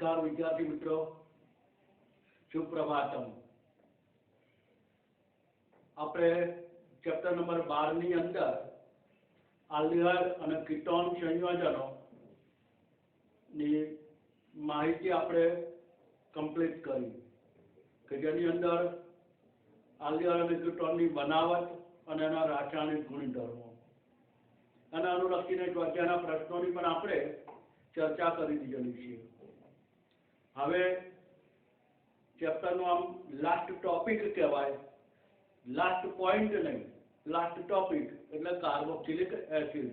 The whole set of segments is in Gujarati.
नमस्कार विद्यार्थी मित्रों, सुप्रभातम। આપણે ચેપ્ટર નંબર 12 ની અંદર આલ્ડિહાઇડ અને કીટોન સંયોજનો ની માહિતી આપણે કમ્પ્લીટ કરી કે જેની અંદર આલ્ડિહાઇડ અને કીટોનની બનાવટ અને એના રાસાયણિક ગુણધર્મો અને અનુલક્ષીને સ્વાધ્યાયના પ્રશ્નોની પણ આપણે ચર્ચા કરી દીધેલી છે। હવે ચેપ્ટરનું આમ લાસ્ટ ટોપિક કહેવાય, લાસ્ટ પોઈન્ટ નહીં, લાસ્ટ ટોપિક એટલે કાર્બોક્સિલિક એસિડ।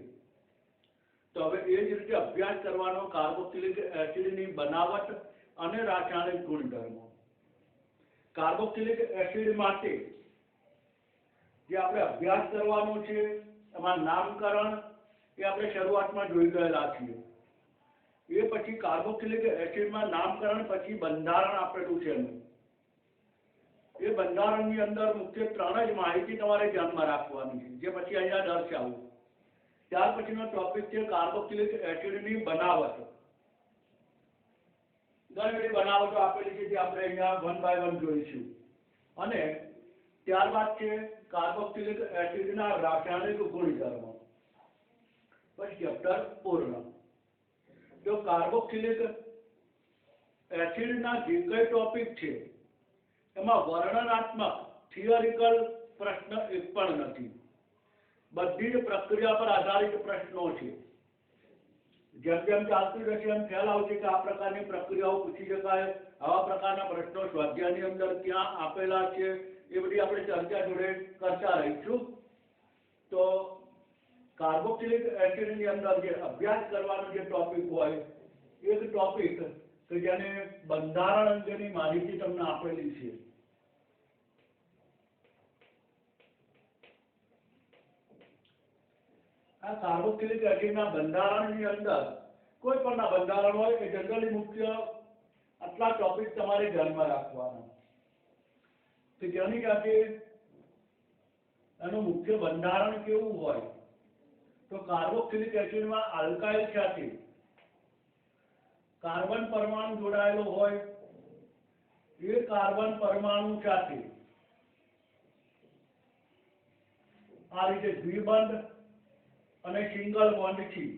તો હવે એ જ રીતે અભ્યાસ કરવાનો કાર્બોક્સિલિક એસિડની બનાવટ અને રાસાયણિક ગુણધર્મો। કાર્બોક્સિલિક એસિડ માટે જે આપણે અભ્યાસ કરવાનો છે એમાં નામકરણ એ આપણે શરૂઆતમાં જોઈ ગયેલા છીએ। એ પછી કાર્બોક્સિલિક એસિડમાં નામકરણ પછી બંધારણ આપેલું છે એનું। એ બંધારણની અંદર મુખ્ય 3 જ માહિતી તમારે ધ્યાનમાં રાખવાની છે, જે પછી અહીંયા દર્શાવું। ત્યાર પછીનો ટોપિક છે કાર્બોક્સિલિક એસિડની બનાવટ। ઘણી બધી બનાવટો આપેલી છે જે આપણે અહીંયા 1 by 1 જોઈશું। અને ત્યારબાદ છે કાર્બોક્સિલિક એસિડના રાસાયણિક ગુણધર્મો। પછી ચેપ્ટર પૂર્ણ। जो कार्बोक्सिलिक एसिड जे कई टॉपिक है एमा वर्णनात्मक थियोरिकल प्रश्न एक पण नहीं, बधी ज प्रक्रिया पर आधारित प्रश्नों है। जेम जेम चालती रहे एम ख्याल आवशे के आ प्रकारनी प्रक्रियाओ पूछी शकाय, आवा प्रकारना प्रश्नों स्वाध्यायनी अंदर क्या आपेला छे ए बधी आपणे चर्चा जोड़े करता रहीशुं। तो कार्बोक्सिलिक एसिड ની અંદર જે અભ્યાસ કરવાનો જે ટોપિક હોય એક ટોપિક કે જેને બંધારણ અંગેની માહિતી તમને આપેલી છે। આ કાર્બોક્સિલિક એસિડના બંધારણની અંદર કોઈ પણના બંધારણ હોય એ જનરલી મુખ્ય આટલા ટોપિક તમારે ધ્યાનમાં રાખવાના કે જેની સાથે એનું મુખ્ય બંધારણ કેવું હોય। तो कार्बोक्सिलिक एसिड में आल्काइल साथे कार्बन परमाणु जोड़ायेलो होय, ए कार्बन परमाणु साथे आ रीते द्विबंध अने सिंगल बॉन्ड थी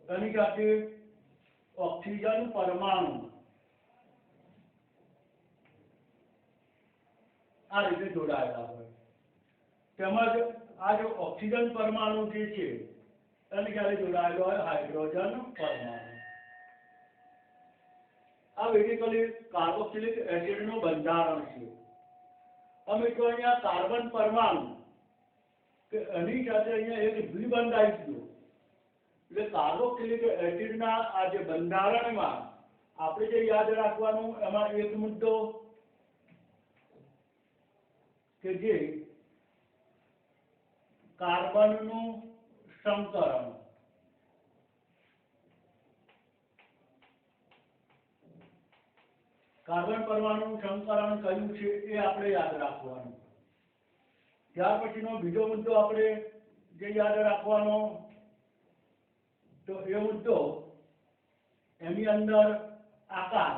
एनी साथे ऑक्सीजन परमाणु आ रीते जोड़ायेला होय। तेमज आ जो ऑक्सीजन परमाणु जे छे एनी साथे जोड़ायेलो होय हाइड्रोजन परमाणु। आ बेसिकली कार्बोक्सिलिक एसिड નું બંધારણ છે। અમે તો અહીંયા કાર્બન પરમાણુ કે એની સાથે અહીંયા એક દ્વિબંધ આવી ગયો એટલે કાર્બોક્સિલિક એસિડના આ જે બંધારણમાં આપણે જે યાદ રાખવાનું એમાં એક મુદ્દો કે જે કાર્બનનું સંકરણ। કાર્બન પરમાણુનું સંકરણ કયું છે એ આપણે યાદ રાખવાનું। ત્યાર પછીનો બીજો મુદ્દો આપણે જે યાદ રાખવાનો તો એ મુદ્દો એની અંદર આકાર।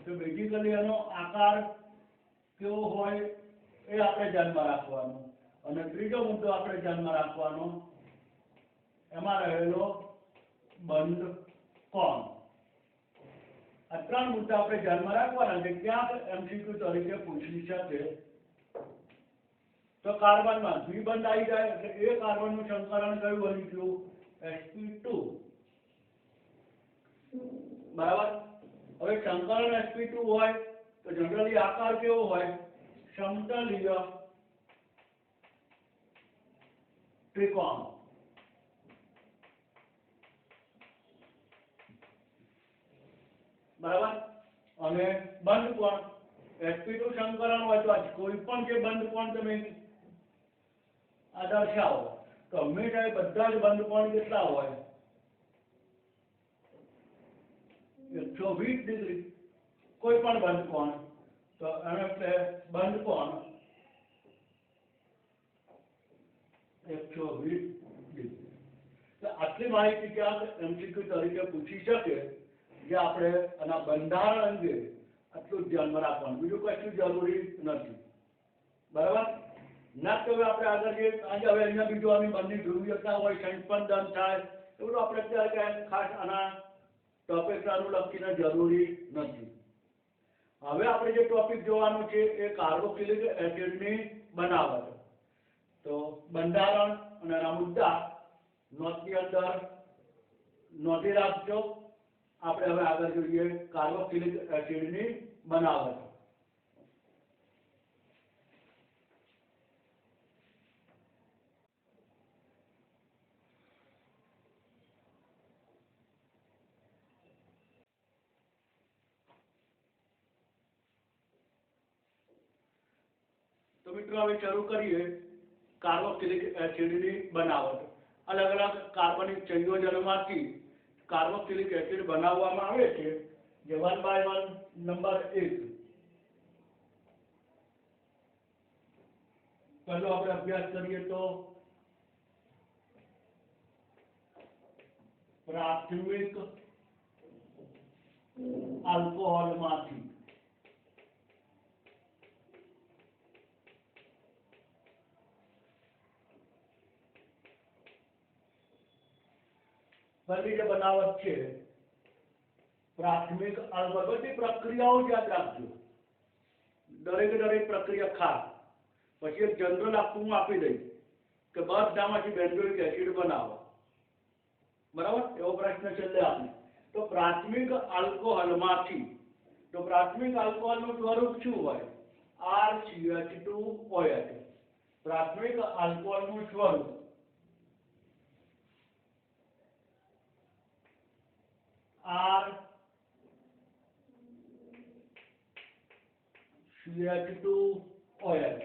તો બેઝિકલી એનો આકાર કેવો હોય એ આપણે ધ્યાનમાં રાખવાનું। અને ત્રીજો મુદ્દો આપણે ધ્યાનમાં રાખવાનો એમાં રહેલો બંધ કોણ। આ 3 મુદ્દા આપણે ધ્યાનમાં રાખવાના છે, ક્યાંક એમસીક્યુ તરીકે પૂછી શકે। તો કાર્બનમાં દ્વિબંધ આવી જાય એટલે એ કાર્બનનું સંકરણ કયું બની ગયું sp2 બરાબર। હવે સંકરણ sp2 હોય તો જનરલી આકાર કેવો હોય समतलीय त्रिकोण। बराबर। અને બંધ કોણ sp2 સંકરણ હોય તો કોઈ પણ જે બંધ કોણ તમે આ દર્શાવો તો હંમેશા એ બધા જ બંધ કોણ કેટલા હોય 120 ડિગ્રી। કોઈ પણ બંધ કોણ तो बंद कोण 120 डिग्री। આટલી માહિતી ક્યાંક એમસીક્યુ તરીકે પૂછી શકે જે આપણે આના બંધારણ અંગે આટલું ધ્યાનમાં રાખવાનું, બીજું કશું જરૂરી નથી. બરાબર ના તો હવે આપણે આગળ જઈએ. આજે હવે અહીંયા બીજું આની બંને ધ્રુવીયતા હોય, સંસ્પંદન થાય, એ બધું આપણે અત્યારે ખાસ આના ટોપિકને અનુલક્ષીને જરૂરી નથી. હવે આપણે જે ટોપિક જોવાનું છે એ કાર્બોક્સિલિક એસિડની બનાવટ. તો બંધારણ અને એના મુદ્દા નોટની અંદર નોંધી રાખજો. આપણે હવે આગળ જોઈએ કાર્બોક્સિલિક એસિડની બનાવટ. તો મિત્રો હવે શરૂ કરીએ કાર્બોક્સિલિક એસિડની બનાવટ. અલગ અલગ કાર્બનિક સંયોજનોમાંથી કાર્બોક્સિલિક એસિડ બનાવવામાં આવે છે, જે 1 by 1 નંબર 1. પહેલો આપણે અભ્યાસ કરીએ તો પ્રાથમિક આલ્કોહોલમાંથી પહેલી જે બનાવટ છે પ્રાથમિક આલ્કોહોલ. બધી પ્રક્રિયાઓ યાદ રાખજો, દરેક પ્રક્રિયા ખાસ. પછી એક જનરલ આખું હું આપી દઈશ કે બધામાંથી બેન્ઝોઇક એસિડ બનાવો. બરાબર, એવો પ્રશ્ન છેલ્લે આપીશ. તો પ્રાથમિક આલ્કોહોલમાંથી, તો પ્રાથમિક આલ્કોહોલનું સ્વરૂપ શું હોય? RCH2OH. પ્રાથમિક આલ્કોહોલનું સ્વરૂપ RCH2OH.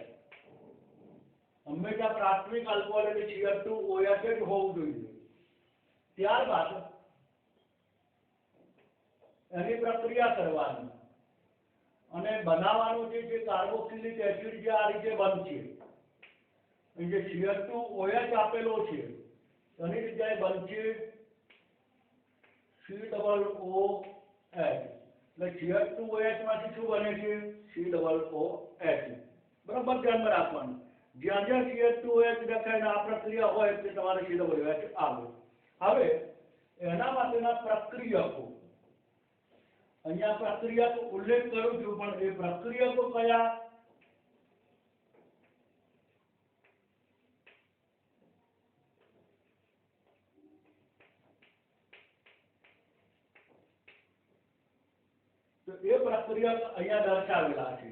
હંમેશા પ્રાથમિક આલ્કોહોલ એટલે CH2OH જ હોવું જોઈએ. ત્યારબાદ એની પ્રક્રિયા કરવાની અને બનાવવાનું છે જે કાર્બોક્સિલિક એસિડ જે આ રીતે બનશે. જે CH2OH આપેલો છે એની જગ્યાએ બનશે COOH. એટલે CH2OH માંથી શું બને છે? COOH. બરાબર ધ્યાનમાં રાખવાનું. જ્યાં જ્યાં CH2OH દેખાય આ પ્રક્રિયા હોય એટલે તમારે COOH આવે. હવે એના માટેના પ્રક્રિયકો, અહીંયા પ્રક્રિયાનો ઉલ્લેખ કરું છું, પણ એ પ્રક્રિયકો કયા? તો એ પ્રક્રિયક અહીંયા દર્શાવેલા છે.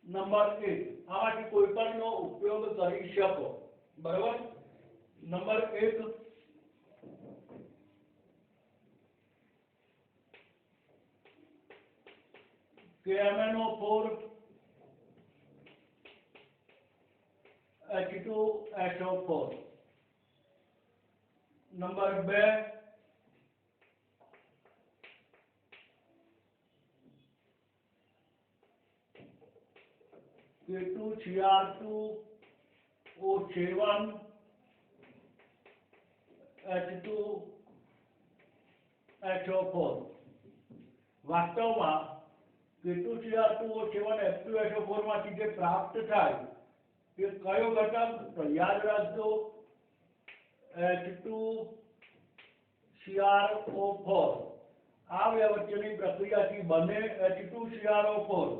નંબર 1, આમાંથી કોઈ પણનો ઉપયોગ કરી શકો. બરાબર. Number 1 KMnO4 H2SO4. Number 2 K2Cr2O7 H2SO4. વાસ્તવમાં K2Cr2O7 H2SO4 માંથી જે પ્રાપ્ત થાય એ કયો ઘટક? તો યાદ રાખજો H2CrO4. આ બે વચ્ચેની પ્રક્રિયાથી બને H2CrO4,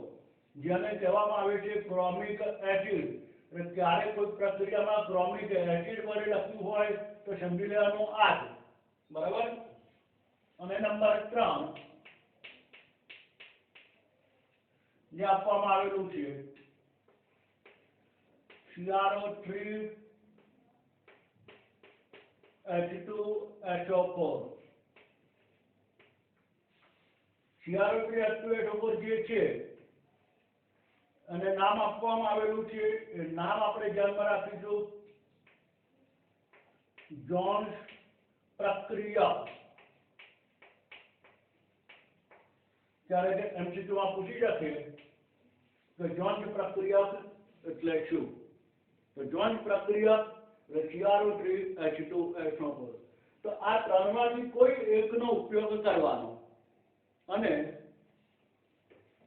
જેને કહેવામાં આવે છે ક્રોમિક એસિડ. એટલે ક્યારે કોઈ પ્રક્રિયામાં ક્રોમિક એસિડ વડે લખ્યું હોય તો સમજી લેવાનું આ જ. બરાબર. અને નંબર 3 જે આપવામાં આવેલું છે CrO3 H2SO4. CrO3 H2SO4 જે છે અને નામ આપવામાં આવેલું છે એ નામ આપણે ધ્યાનમાં રાખીશું જોન્સ પ્રક્રિયા. ત્યારે કે MCQ માં પૂછી શકે કે જોન્સ પ્રક્રિયા એટલે શું? તો જોન્સ પ્રક્રિયા CrO3H2SO4 તો આ ત્રણમાંથી કોઈ એકનો ઉપયોગ કરવાનો અને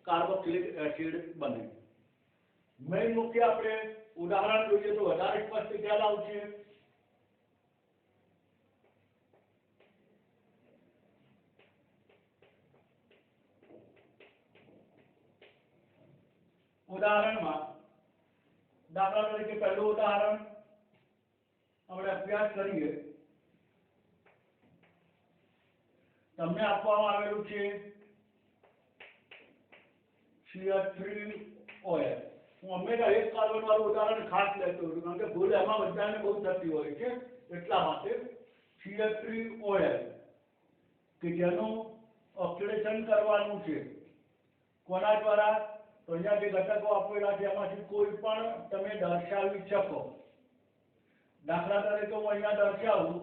કાર્બોક્સિલિક એસિડ બને. મેઇન મુખ્ય આપણે ઉદાહરણ જોઈએ તો વધારે સ્પષ્ટ ખ્યાલ આવશે. ઉદાહરણમાં દાખલા તરીકે પહેલું ઉદાહરણ આપણે અભ્યાસ કરીએ. તમને આપવામાં આવેલું છે CH3OH. હું હંમેશા એક કાર્બન વાળું ઉદાહરણ ખાસ લેતો હોઉં કારણ કે ભૂલ એમાં બધાને બહુ થતી હોય છે. એટલા માટે CH3OH કે જેનું ઓક્સિડેશન કરવાનું છે કોના દ્વારા? તો અહીંયા જે ઘટકો આપેલા છે એમાંથી કોઈ પણ તમે દર્શાવી શકો. દાખલા તરીકે હું અહીંયા દર્શાવું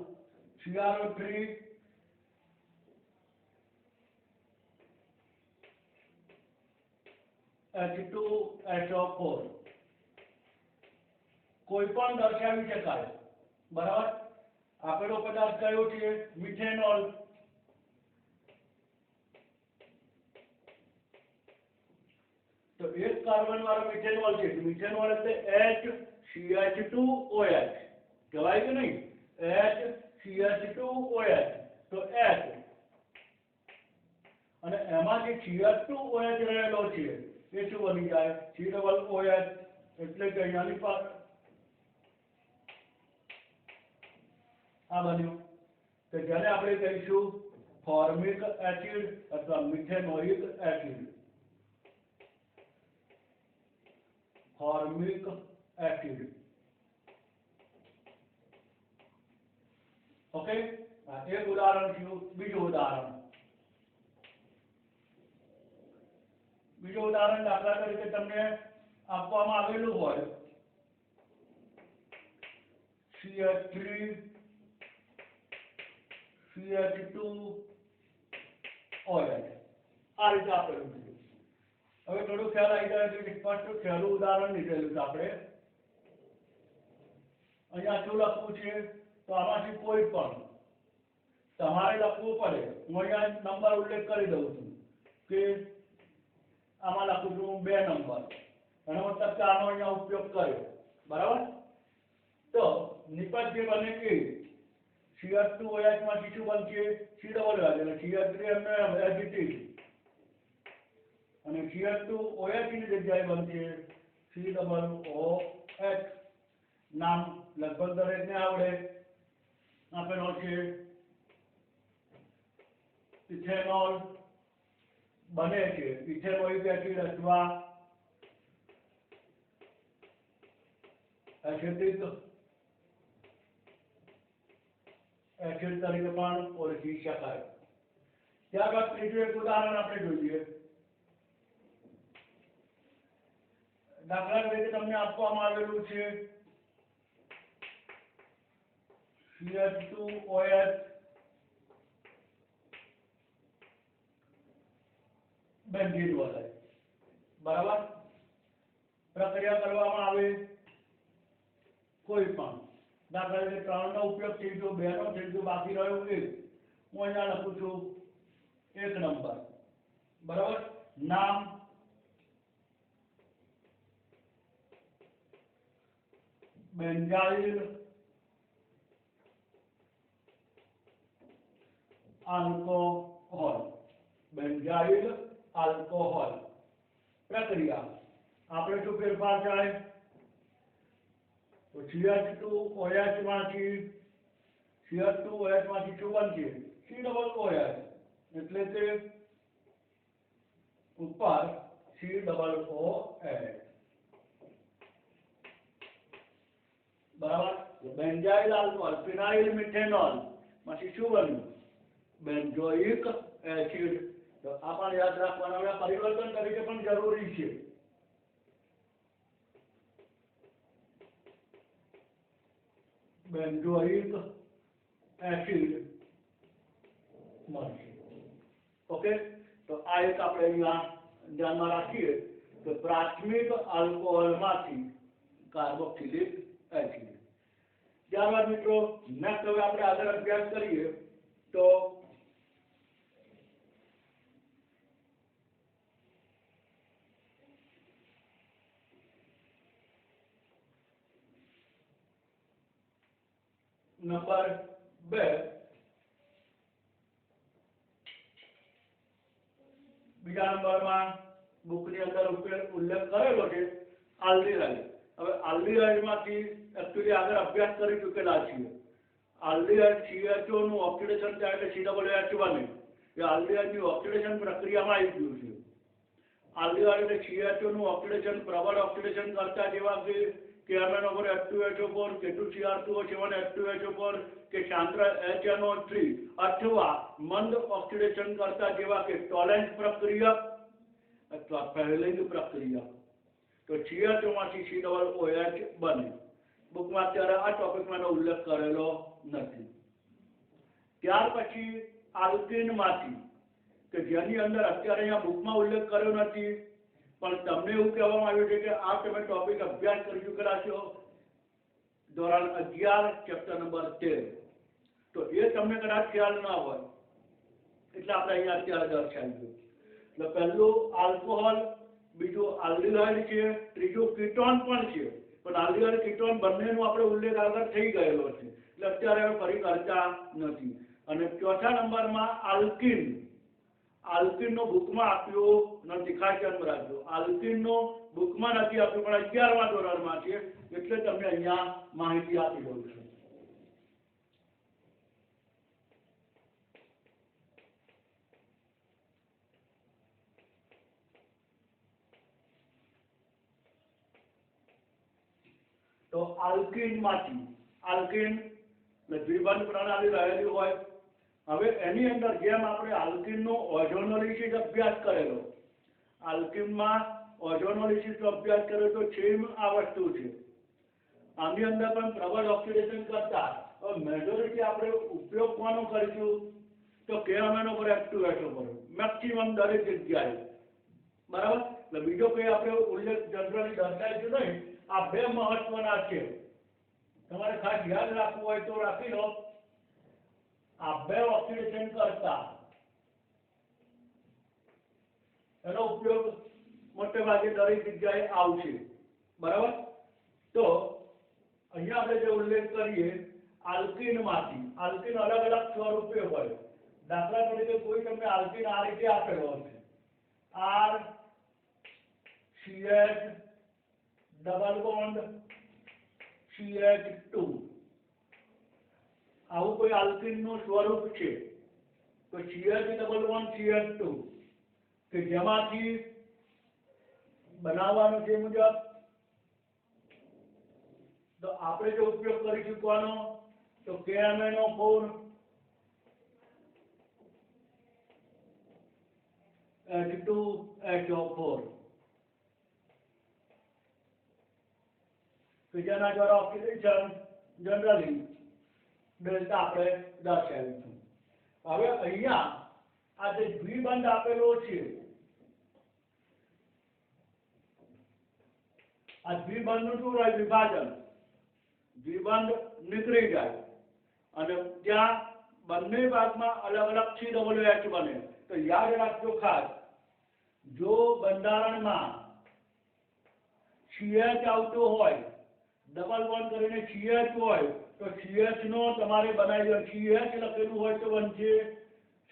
CrO3H2SO4 કોઈ પણ દર્શાવી શકાય. બરાબર. આપેલો પદાર્થ કયો છે? મિથેનોલ. તો એક કાર્બન વાળો મિથેનોલ છે. મિથેનોલ એટલે HCH2OH કહેવાય કે નહીં? HCH2OH તો H અને એમાં જે CH2OH રહેલો છે એ શું બની જાય? COOH. એટલે કે અહીંયાની પાસે આ બન્યું કે જેને આપણે કહીશું ફોર્મિક એસિડ અથવા methanoic acid. Formic acid. Okay. એક ઉદાહરણ થયું. બીજું ઉદાહરણ દાખલા તરીકે તમને આપવામાં આવેલું હોય CH3 CH2OH આ રીતે આપેલું છે. હવે થોડું ખ્યાલ આવી જાય તો સ્પષ્ટ પહેલું ઉદાહરણ લીધેલું છે આપણે. અહીંયા શું લખવું છે? તો આમાંથી કોઈ પણ તમારે લખવું પડે. હું અહીંયા નંબર ઉલ્લેખ કરી દઉં છું કે આમાં લખું છું 2 નંબર. એનો મતલબ કે આનો અહીંયા ઉપયોગ કર્યો. બરાબર. તો નિપજ જે બને એ CH2OH માંથી શું બનશે? COOH એટલે CH3 એઝ ઇટ ઇઝ અને CH2OH ની જગ્યાએ બનશે COOH. નામ લગભગ દરેકને આવડે. આપેલો છે ઇથેનોલ બને છે. ઇથેનોઇક એસિડ અથવા એસિડિક એસિડ તરીકે પણ ઓળખી શકાય. ત્યારબાદ ત્રીજું એક ઉદાહરણ આપણે જોઈએ. દાખલા તરીકે તમને આપવામાં આવેલું છે CH2OH બેન્ઝીન વલય. બરાબર. પ્રક્રિયા કરવામાં આવે કોઈ પણ. દાખલા તરીકે 3 નો ઉપયોગ થઈ ગયો, 2 નો થઈ ગયો, બાકી રહ્યો 1. હું અહીંયા લખું છું 1 નંબર. બરાબર. નામ બેન્ઝાઇલ આલ્કોહોલ. Benzyl alcohol. પ્રક્રિયા આપણે શું ફેરફાર થાય? તો CH2OH માંથી શું બનશે? COOH એટલે કે ઉપર COOH. બરાબર. બેન્ઝાઇલ આલ્કોહોલ ફિનાઇલ મિથેનોલ માંથી શું બન્યું? Benzoic acid. તો આ પણ યાદ રાખવાના. પરિવર્તન તરીકે પણ જરૂરી છે. બેન્ઝોઇક એસિડ મળશે. ઓકે. તો આ એક આપણે અહીંયા ધ્યાનમાં રાખીએ કે પ્રાથમિક આલ્કોહોલમાંથી કાર્બોક્સિલિક એસિડ. ત્યારબાદ મિત્રો નેક્સ્ટ હવે આપણે આગળ અભ્યાસ કરીએ તો નંબર 2 બીજા નંબરમાં બુકની અંદર ઉલ્લેખ કરેલો છે આલ્ડીહાઇડ. હવે આલ્ડીહાઇડમાંથી એકચ્યુઅલી આગળ અભ્યાસ કરી ચૂકેલા છીએ. આલ્ડીહાઇડ CHO નું ઓક્સિડેશન થાય એટલે COH બને. એ આલ્ડીહાઇડની ઓક્સિડેશન પ્રક્રિયામાં આવી ગયું છે. આલ્ડીહાઇડ એટલે CHO નું ઓક્સિડેશન પ્રબળ ઓક્સિડેશન કરતા જેવા કે KMnO4 H2SO4 K2Cr2O7 H2SO4 કે શાંત્ર HNO3 અથવા મંદ ઓક્સિડેશન કરતા જેવા કે ટોલેન્સ પ્રક્રિયા અથવા ફેરલિંગ પ્રક્રિયા. તો CHO માંથી COOH બને. બુકમાં અત્યારે આ ટોપિકમાં ઉલ્લેખ કરેલો નથી. ત્યાર પછી આલ્કીનમાંથી કે જેની અંદર અત્યારે અહીંયા બુકમાં ઉલ્લેખ કર્યો નથી પણ તમને એવું કહેવામાં આવ્યું છે કે આ તમે ટોપિક અભ્યાસ કરી ચૂકેલા છો ધોરણ 11 ચેપ્ટર નંબર 13. તો એ તમને કદાચ ખ્યાલ ના હોય એટલે આપણે અહીંયા અત્યારે દર્શાવ્યું. એટલે પહેલું આલ્કોહોલ, બીજું આલ્ડીહાઇડ છે, ત્રીજું કીટોન પણ છે. પણ આલ્ડીહાઇડ કીટોન બંનેનો આપણે ઉલ્લેખ આગળ થઈ ગયેલો છે એટલે અત્યારે ફરી કરતા નથી. અને ચોથા નંબરમાં આલ્કીન. આલ્કીનનો બુકમાં આપ્યું નથી, ખાસ ધ્યાન રાખજો. આલ્કીનનો બુકમાં નથી આપ્યું પણ 11મા ધોરણમાં છે એટલે તમને અહીંયા માહિતી આપી દઉં છું. તો આલ્કીનમાંથી આલ્કીન દ્વિબંધ પ્રણાલી રહેલી હોય. હવે એની અંદર જેમ આપણે આલ્કીનનો ઓઝોનોલિસિસ અભ્યાસ કરેલો, આલ્કીનમાં ઓઝોનોલિસિસ અભ્યાસ કર્યો તો સેમ આ વસ્તુ છે. આની અંદર પણ પ્રબળ ઓક્સિડેશન કરતા મેજોરિટી આપણે ઉપયોગ કોનો કરીશું તો KMnO4 H2SO4 મેક્સિમમ દરેક જગ્યાએ. બરાબર. એટલે બીજો કોઈ આપણે ઉલ્લેખ જનરલી દર્શાવીશું નહીં. આ બે મહત્વના છે. તમારે ખાસ યાદ રાખવું હોય તો રાખી લો. આ બે ઓક્સિડેશન કરતા એનો ઉપયોગ મોટે ભાગે દરેક જગ્યાએ આવશે. બરાબર. તો અહીંયા આપણે જે ઉલ્લેખ કરીએ આલ્કીનમાંથી, આલ્કીન અલગ અલગ સ્વરૂપે હોય. દાખલા તરીકે કોઈ તમને આલ્કીન આ રીતે આપેલો હશે RCH ડબલ બોન્ડ CH2. આવું કોઈ આલ્કીનનું સ્વરૂપ છે તો CH ડબલ બોન્ડ CH2 કે જેમાંથી બનાવવાનું છે મુજબ તો આપણે જો ઉપયોગ કરી ચૂકવાનો તો KMnO4 H2SO4 કે જેના દ્વારા ઓક્સિડેશન જનરલી ડેલ્ટા આપણે દર્શાવીશું. હવે અહીંયા આ જે દ્વિબંધ આપેલો છે આ દ્વિબંધનું શું હોય વિભાજન. દ્વિબંધ નીકળી જાય અને ત્યાં બંને ભાગમાં અલગ અલગ COOH બને. તો યાદ રાખજો ખાસ, જો બંધારણમાં CH આવતું હોય, ડબલ બોન્ડ કરીને CH હોય તો CH નો તમારે બનાવી દો. CH લખેલું હોય તો બનશે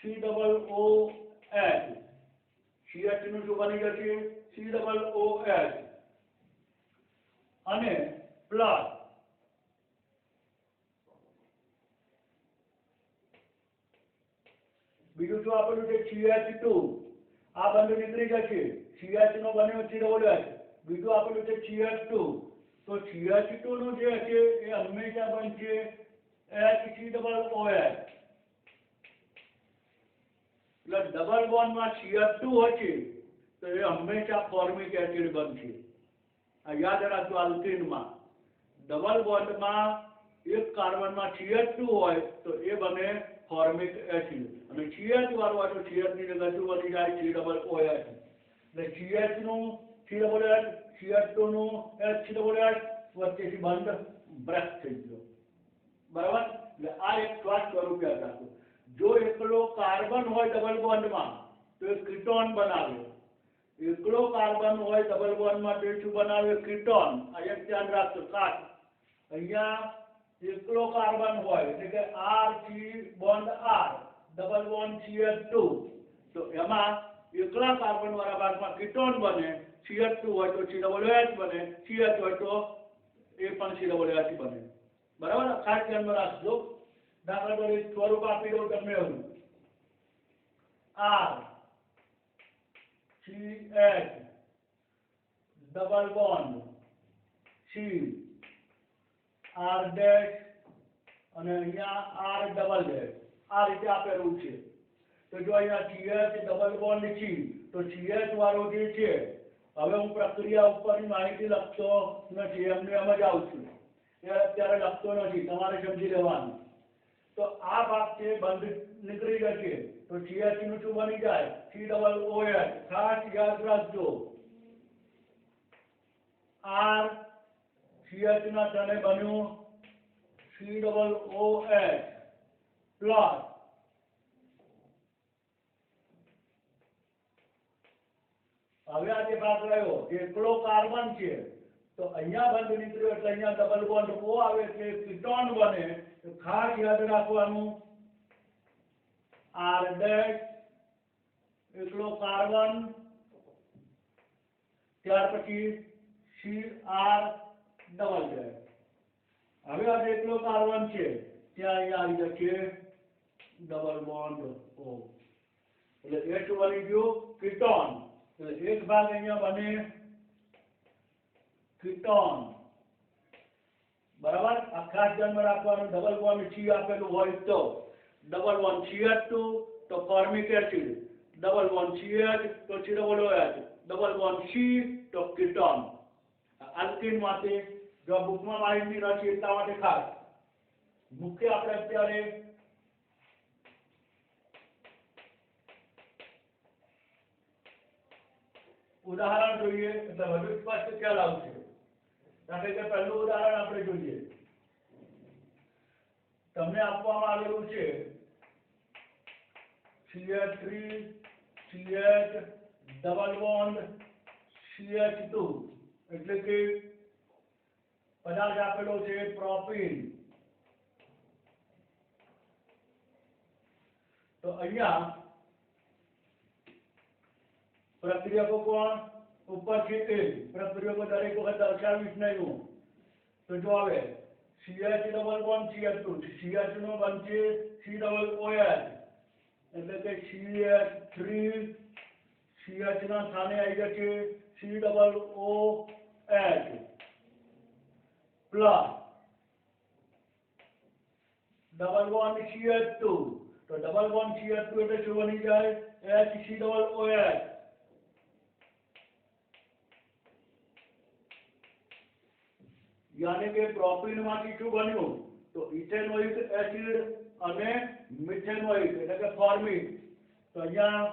COOH. CH નું શું બની જશે COOH અને પ્લસ બીજું શું આપેલું છે CH2. આ બંધ નીકળી જશે. CH નો બન્યો COOH. બીજું આપેલું છે CH2. તો CH2 નું જે છે એ હંમેશા બનશે HCOOH. એટલે ડબલ બોન્ડમાં CH2 હશે તો એ હંમેશા ફોર્મિક એસિડ બનશે. આ યાદ રાખજો. આલ્કીનમાં ડબલ બોન્ડમાં એક કાર્બનમાં CH2 હોય તો એ બને ફોર્મિક એસિડ અને CH વાળું હોય તો CH ની જગ્યાએ શું બની જાય COOH. એટલે CH નું COOH CH2 નું HCOOH વચ્ચેથી બંધ બ્રેક થઈ ગયો. બરાબર. એટલે આ એક ખાસ સ્વરૂપ યાદ રાખો. જો એકલો કાર્બન હોય ડબલ બોન્ડમાં તો એ કીટોન બનાવે. એકલો કાર્બન હોય ડબલ બોન્ડમાં તો એ શું બનાવે? કીટોન. આ એક ધ્યાન રાખજો ખાસ. અહીંયા એકલો કાર્બન હોય એટલે કે R C bond R double bond CH2 તો એમાં એકલા કાર્બન વાળા ભાગમાં કીટોન બને. CH2 હોય તો COOH બને. CH હોય તો એ પણ COOH બને. બરાબર. ખાસ ધ્યાનમાં રાખજો. દાખલા તરીકે સ્વરૂપ આપી દઉં તમને એવું. R CH double bond C R dash અને અહીંયા R ડબલ ડેશ આ રીતે આપેલું છે. તો જો અહીંયા CH ડબલ બોન્ડ C તો CH વાળો જે છે હવે હું પ્રક્રિયા ઉપરની માહિતી લખતો નથી, એમને એમ જ આવશું. એ અત્યારે લખતો નથી, તમારે સમજી લેવાનું. તો આ ભાગ છે બંધ નીકળી જશે તો CH નું શું બની જાય? COOH. ખાસ યાદ રાખજો. R CH ના સ્થાને બન્યું COOH પ્લસ હવે આ જે ભાગ રહ્યો એકલો કાર્બન છે તો અહીંયા બંધ નીકળ્યો એટલે અહીંયા ડબલ બોન્ડ O આવે એટલે કીટોન બને. તો ખાસ યાદ રાખવાનું R ડેશ એકલો કાર્બન ત્યાર પછી CR ડબલ ડેશ. હવે આ એકલો કાર્બન છે ત્યાં અહીંયા આવી જશે ડબલ બોન્ડ O એટલે એ શું બની ગયું? કીટોન. એટલે એક ભાગ અહીંયા બને કીટોન. બરાબર. આ ખાસ ધ્યાનમાં રાખવાનું. ડબલ બોન્ડ C આપેલું હોય તો ડબલ બોન્ડ CH2 તો formic acid, double bond CH તો COOH, ડબલ બોન્ડ C તો કીટોન. આલ્કીન માટે જો બુકમાં માહિતી નથી એટલા માટે ખાસ મુખ્ય આપણે અત્યારે ઉદાહરણ જોઈએ એટલે વધુ સ્પષ્ટ ખ્યાલ આવશે. કારણ કે પહેલું ઉદાહરણ આપણે જોઈએ. તમને આપવામાં આવેલું છે CH3 CH double bond CH2 એટલે કે પદાર્થ આપેલો છે પ્રોપીન. તો અહીંયા પ્રક્રિયકો કોણ? ઉપર છે એ પ્રક્રિયકો દરેક વખત દર્શાવીશ નહીં હું. તો જો હવે CH double bond CH2 CH નો બનશે COOH એટલે કે CH3 CH ના સ્થાને આવી જશે COOH plus double bond CH2 તો ડબલ બોન્ડ CH2 એટલે શું બની જાય? HCOOH. यानी कि प्रोपीन માંથી શું બન્યું? તો ઇથેનોઇક એસિડ અને મિથેનોઇક એટલે કે ફોર્મિક. તો અહીંયા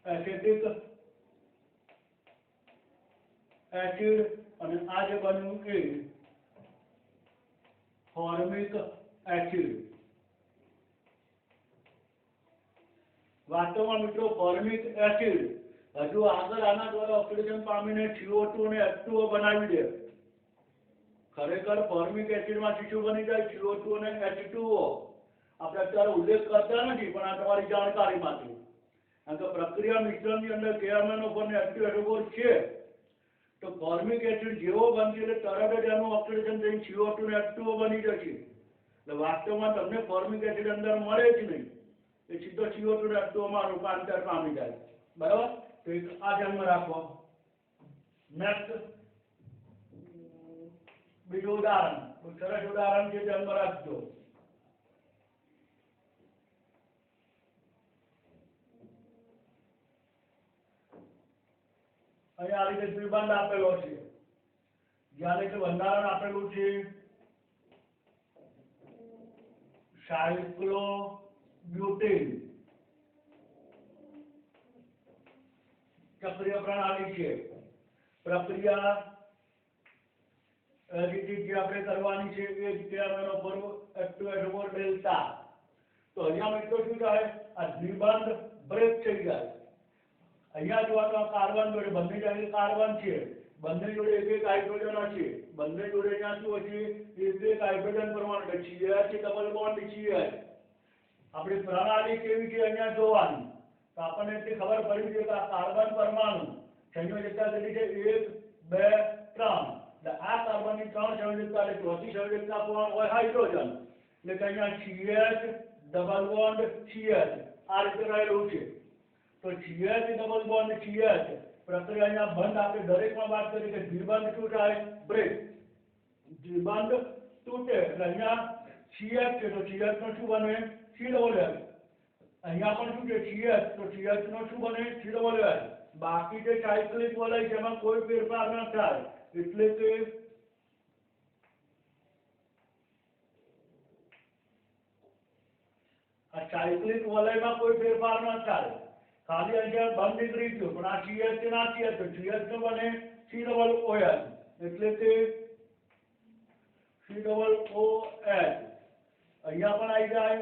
એસિડિક એસિડ અને આ જે બન્યું એ ફોર્મિક એસિડ. વાસ્તવમાં મિત્રો ફોર્મિક એસિડ હજુ આગળ આના દ્વારા ઓક્સિડેશન પામીને CO2 અને H2O બનાવી દે. ખરેખર ફોર્મિક એસિડમાંથી શું બની જાય? CO2 અને H2O. આપણે અત્યારે ઉલ્લેખ કરતા નથી પણ આ તમારી જાણકારી માટે. કારણ કે પ્રક્રિયા મિશ્રણની અંદર KMnO4 અને H2SO4 છે તો ફોર્મિક એસિડ જેવો બનશે એટલે તરત જ એનું ઓક્સિડેશન થઈને CO2 અને H2O બની જશે. એટલે વાસ્તવમાં તમને ફોર્મિક એસિડ અંદર મળે જ નહીં, એ સીધો CO2 અને H2O માં રૂપાંતર પામી જાય. બરાબર. તો આ ધ્યાનમાં રાખો. નેક્સ્ટ બીજું ઉદાહરણ, સરસ ઉદાહરણ છે, ધ્યાનમાં રાખજો. અહીંયા આ રીતે દ્વિબંધ આપેલો છે. જ્યારે કે બંધારણ આપેલું છે સાયક્લોબ્યુટેન. ચક્રીય પ્રણાલી છે. પ્રક્રિયા એસિડિટી જે આપણે કરવાની છે એ જ Kmn ઉપર H2S ઉપર ડેલ્ટા. તો અહીંયા મિત્રો શું થાય, આ દ્વિબંધ બ્રેક થઈ જાય. અહીંયા જોવાનું આ કાર્બન જોડે બંને જગ્યાએ કાર્બન છે, બંને જોડે એક એક હાઇડ્રોજન હશે, બંને જોડે અહીંયા શું હશે, એક એક હાઇડ્રોજન પરમાણુ છે, ડબલ બોન્ડ છે. આપણી પ્રણાલી કેવી છે અહીંયા જોવાની, તો આપણને એટલી ખબર પડી છે કે આ કાર્બન પરમાણુ સંયોજકતા કેટલી છે, 1 2 3. એટલે આ કાર્બનની 3 સંયોજકતા, એટલે ચોથી સંયોજકતા કોણ હોય, હાઇડ્રોજન. એટલે કે અહીંયા CH ડબલ બોન્ડ CH આ રીતે રહેલું છે. તો CH ડબલ બોન્ડ CH પ્રક્રિયા અહીંયા બંધ. આપણે દરેકમાં વાત કરી કે દ્વિબંધ શું થાય, બ્રેક. દ્વિબંધ તૂટે એટલે અહીંયા CH છે તો CH નો શું બને, C ડબલ H. અહીંયા પણ શું છે CH, તો CH નો શું બને, C ડબલ H. બાકી જે સાયક્લિક વલય છે એમાં કોઈ ફેરફાર ન થાય, એટલે કે આ સાયક્લિક વલયમાં કોઈ ફેરફાર ન થાય, ખાલી અહીંયા બંધ નીકળી ગયું. પણ આ CH ના CH તો CH નો બને C ડબલ OH, એટલે કે C ડબલ OH. અહીંયા પણ આવી જાય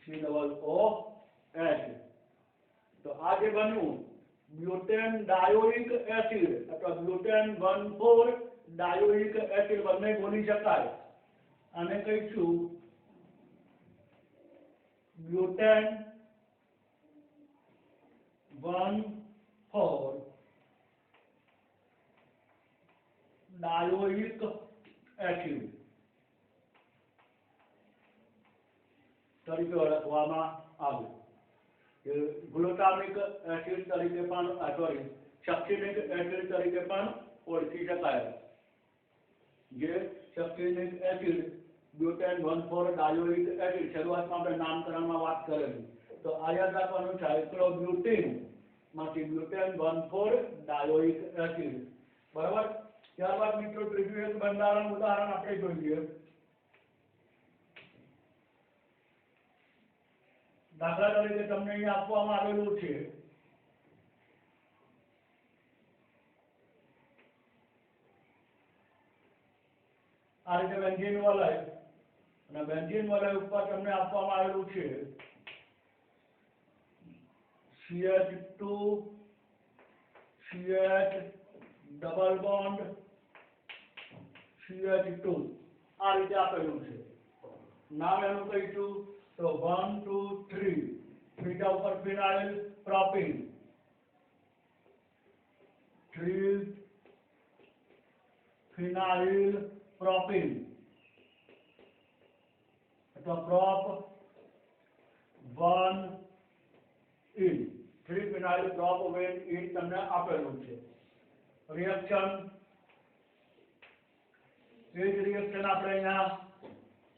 C ડબલ OH. તો આ જે બન્યું બ્યુટેન ડાયોઇક એસિડ અથવા બ્યુટેન 1,4 ડાયોઇક એસિડ બંને બોલી શકાય. આને કહીશું બ્યુટેન 1,4 ડાયોઇક એસિડ તરીકે ઓળખવામાં આવે. ગ્લુટામિક એસિડ તરીકે પણ, સોરી, સક્સિનિક એસિડ તરીકે પણ ઓળખી શકાય. જે સક્સિનિક એસિડ બ્યુટેન 1,4 ડાયોઇક એસિડ, શરૂઆતમાં આપણે નામકરણમાં વાત કરેલી. તો આ યાદ રાખવાનું, સાયક્લોબ્યુટીન માંથી બ્યુટેન 1,4 ડાયોઇક એસિડ. બરાબર. ત્યારબાદ મિત્રો ત્રીજું એક બંધારણ ઉદાહરણ આપણે જોઈએ. દાખલા તરીકે તમને અહીં આપવામાં આવેલું છે આ રીતે બેન્ઝીન વલય, અને બેન્ઝીન વલય ઉપર તમને આપવામાં આવેલું છે CH2 CH double bond CH2 આ રીતે આપેલું છે. નામ એનું કહીશું તો 1 2 3. બીજા ઉપર ફિનાઇલ પ્રોપિન 3 ફિનાઇલ પ્રોપિન અથવા prop 1 in 3 phenyl prop 1 in તમને આપેલું છે. રિએક્શન એ જ રિએક્શન આપણે અહીંયા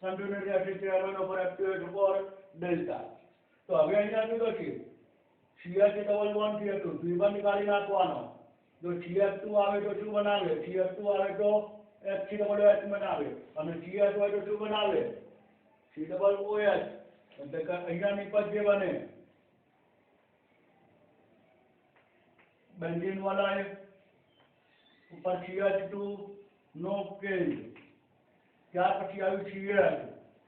કન્ટિન્યુટી એસિડ Kmn ઉપર H2S ઉપર ડેલ્ટા. તો હવે અહીંયા શું છે, CH ડબલ બોન્ડ CH2 દ્વિબંધ કાઢી નાખવાનો. જો CH2 આવે તો શું બનાવે, CH2 આવે તો H ડબલ OH બનાવે, અને CH હોય તો શું બનાવે, C ડબલ OH. એટલે કે અહીંયા નિપજ જે બને બેન્ઝીન વલય ઉપર CH2 નો કેન્દ્ર. ત્યાર પછી આવ્યું CH,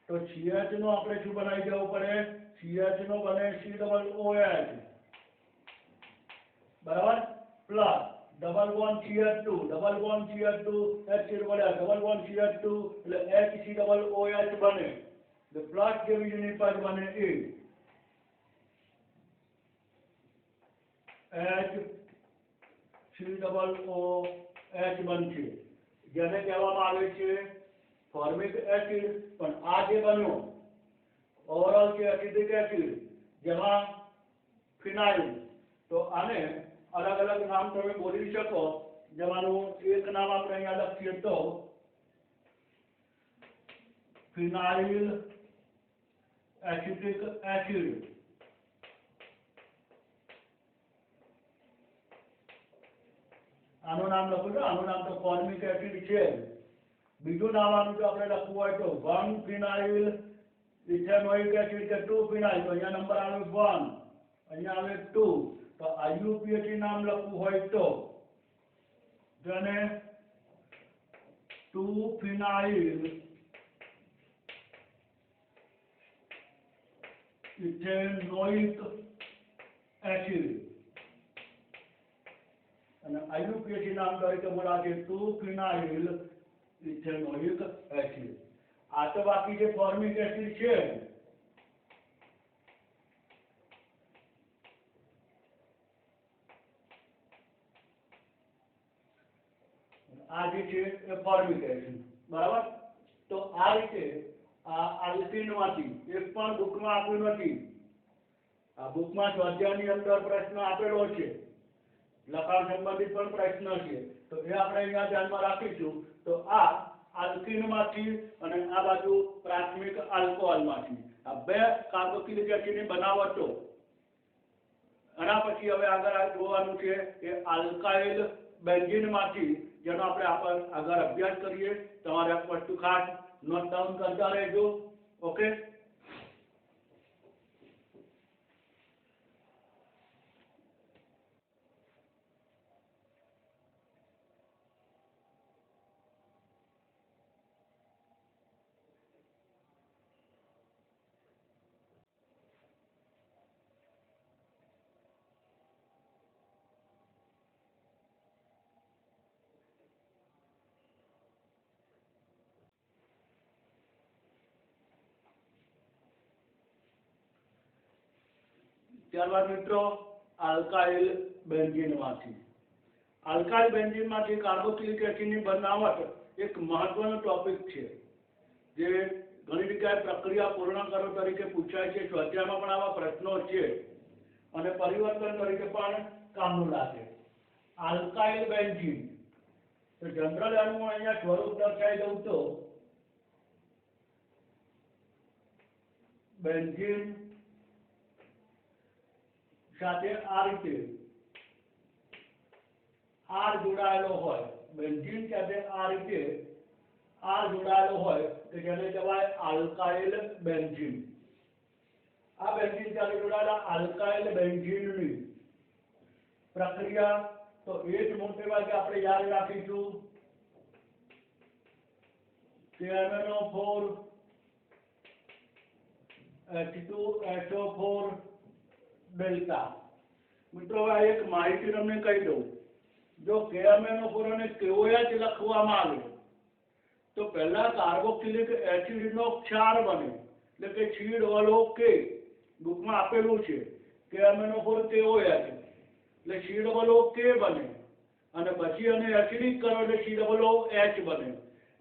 તો CH નો આપણે શું બનાવી દેવું પડે, CH નો બને C ડબલ OH. બરાબર. Plus double bond CH2 H વડે ડબલ બોન્ડ CH2 એટલે HC ડબલ OH બને. એટલે પ્લસ જેવી જ નિપજ બને એ HC ડબલ OH બનશે, જેને કહેવામાં આવે છે ફોર્મિક એસિડ. પણ આ જે બન્યો ઓવરઓલ છે એસિડિક એસિડ, જેમાં ફિનાઇલ, તો આને અલગ અલગ નામ તમે બોલી શકો. જેમાંનું એક નામ આપણે અહીંયા લખીએ તો ફિનાઇલ એસિટિક એસિડ. આનું નામ લખું છું, આનું નામ તો ફોર્મિક એસિડ છે. બીજું નામ આનું જો આપણે લખવું હોય તો 1 ફિનાઇલ ઇથેનોઇક એસિડ કે 2 ફિનાઇલ, તો અહીંયા નંબર આવે 1, અહીંયા આવે 2. તો IUPAC નામ લખવું હોય તો જેને 2-phenyl ઇથેનોઇક એસિડ અને IUPAC નામ તરીકે બોલાશે 2-phenyl ઇથેનોઇક એસિડ। આ તો બાકી જે ફોર્મિક એસિડ છે આ જે છે એ ફોર્મિક એસિડ બરાબર। તો આ રીતે આ આલ્કીનમાંથી એક પણ બુકમાં આપ્યું નથી। આ બુકમાં સ્વાધ્યાયની અંદર પ્રશ્ન આપેલો છે, લખાણ સંબંધિત પણ પ્રશ્ન છે, તો એ આપણે અહીંયા ધ્યાનમાં રાખીશું। તો આ આલ્કીનમાંથી અને આ બાજુ પ્રાથમિક આલ્કોહોલમાંથી આ બે કાર્બોક્સિલિક એસિડની બનાવટો। એના પછી હવે આગળ જોવાનું છે એ આલ્કાઇલ બેન્ઝીનમાંથી, જેનો આપણે આગળ અભ્યાસ કરીએ। તમારે આ વસ્તુ ખાસ નોટ ડાઉન કરતા રહેજો। ઓકે, ત્યારબાદ મિત્રો આલ્કાઇલ બેન્ઝીનમાંથી કાર્બોક્સિલિક એસિડની બનાવટ એક મહત્વનો ટોપિક છે, જે ઘણી જગ્યાએ પ્રક્રિયા પૂર્ણ કરો તરીકે પૂછાય છે। સ્વાધ્યાયમાં પણ આવા પ્રશ્નો છે અને પરિવર્તન તરીકે પણ કામનું લાગે। આલ્કાઇલ બેન્ઝીન તો જનરલ આનું અહીંયા સ્વરૂપ દર્શાવી દઉં તો બેન્ઝીન સાથે આ રીતે આર જોડાયેલો હોય, બેન્ઝીન સાથે આ રીતે આર જોડાયેલો હોય તો જેને કહેવાય આલ્કાઇલ બેન્ઝીન। આ બેન્ઝીન સાથે જોડાયેલા આલ્કાઇલ બેન્ઝીનની પ્રક્રિયા તો એ જ મોટે ભાગે આપણે યાદ રાખીશું કે MnO4 H2SO4 ડેલ્ટા। મિત્રો આ એક માહિતી તમને કહી દઉં, જો KMnO4 અને KOH લખવામાં આવે તો પહેલા કાર્બોક્સિલિક એસિડનો ક્ષાર બને, એટલે કે C-O-K બુકમાં આપેલું છે KMnO4 KOH એટલે C-O-K બને અને પછી એને એસિડિક કરો એટલે COOH બને।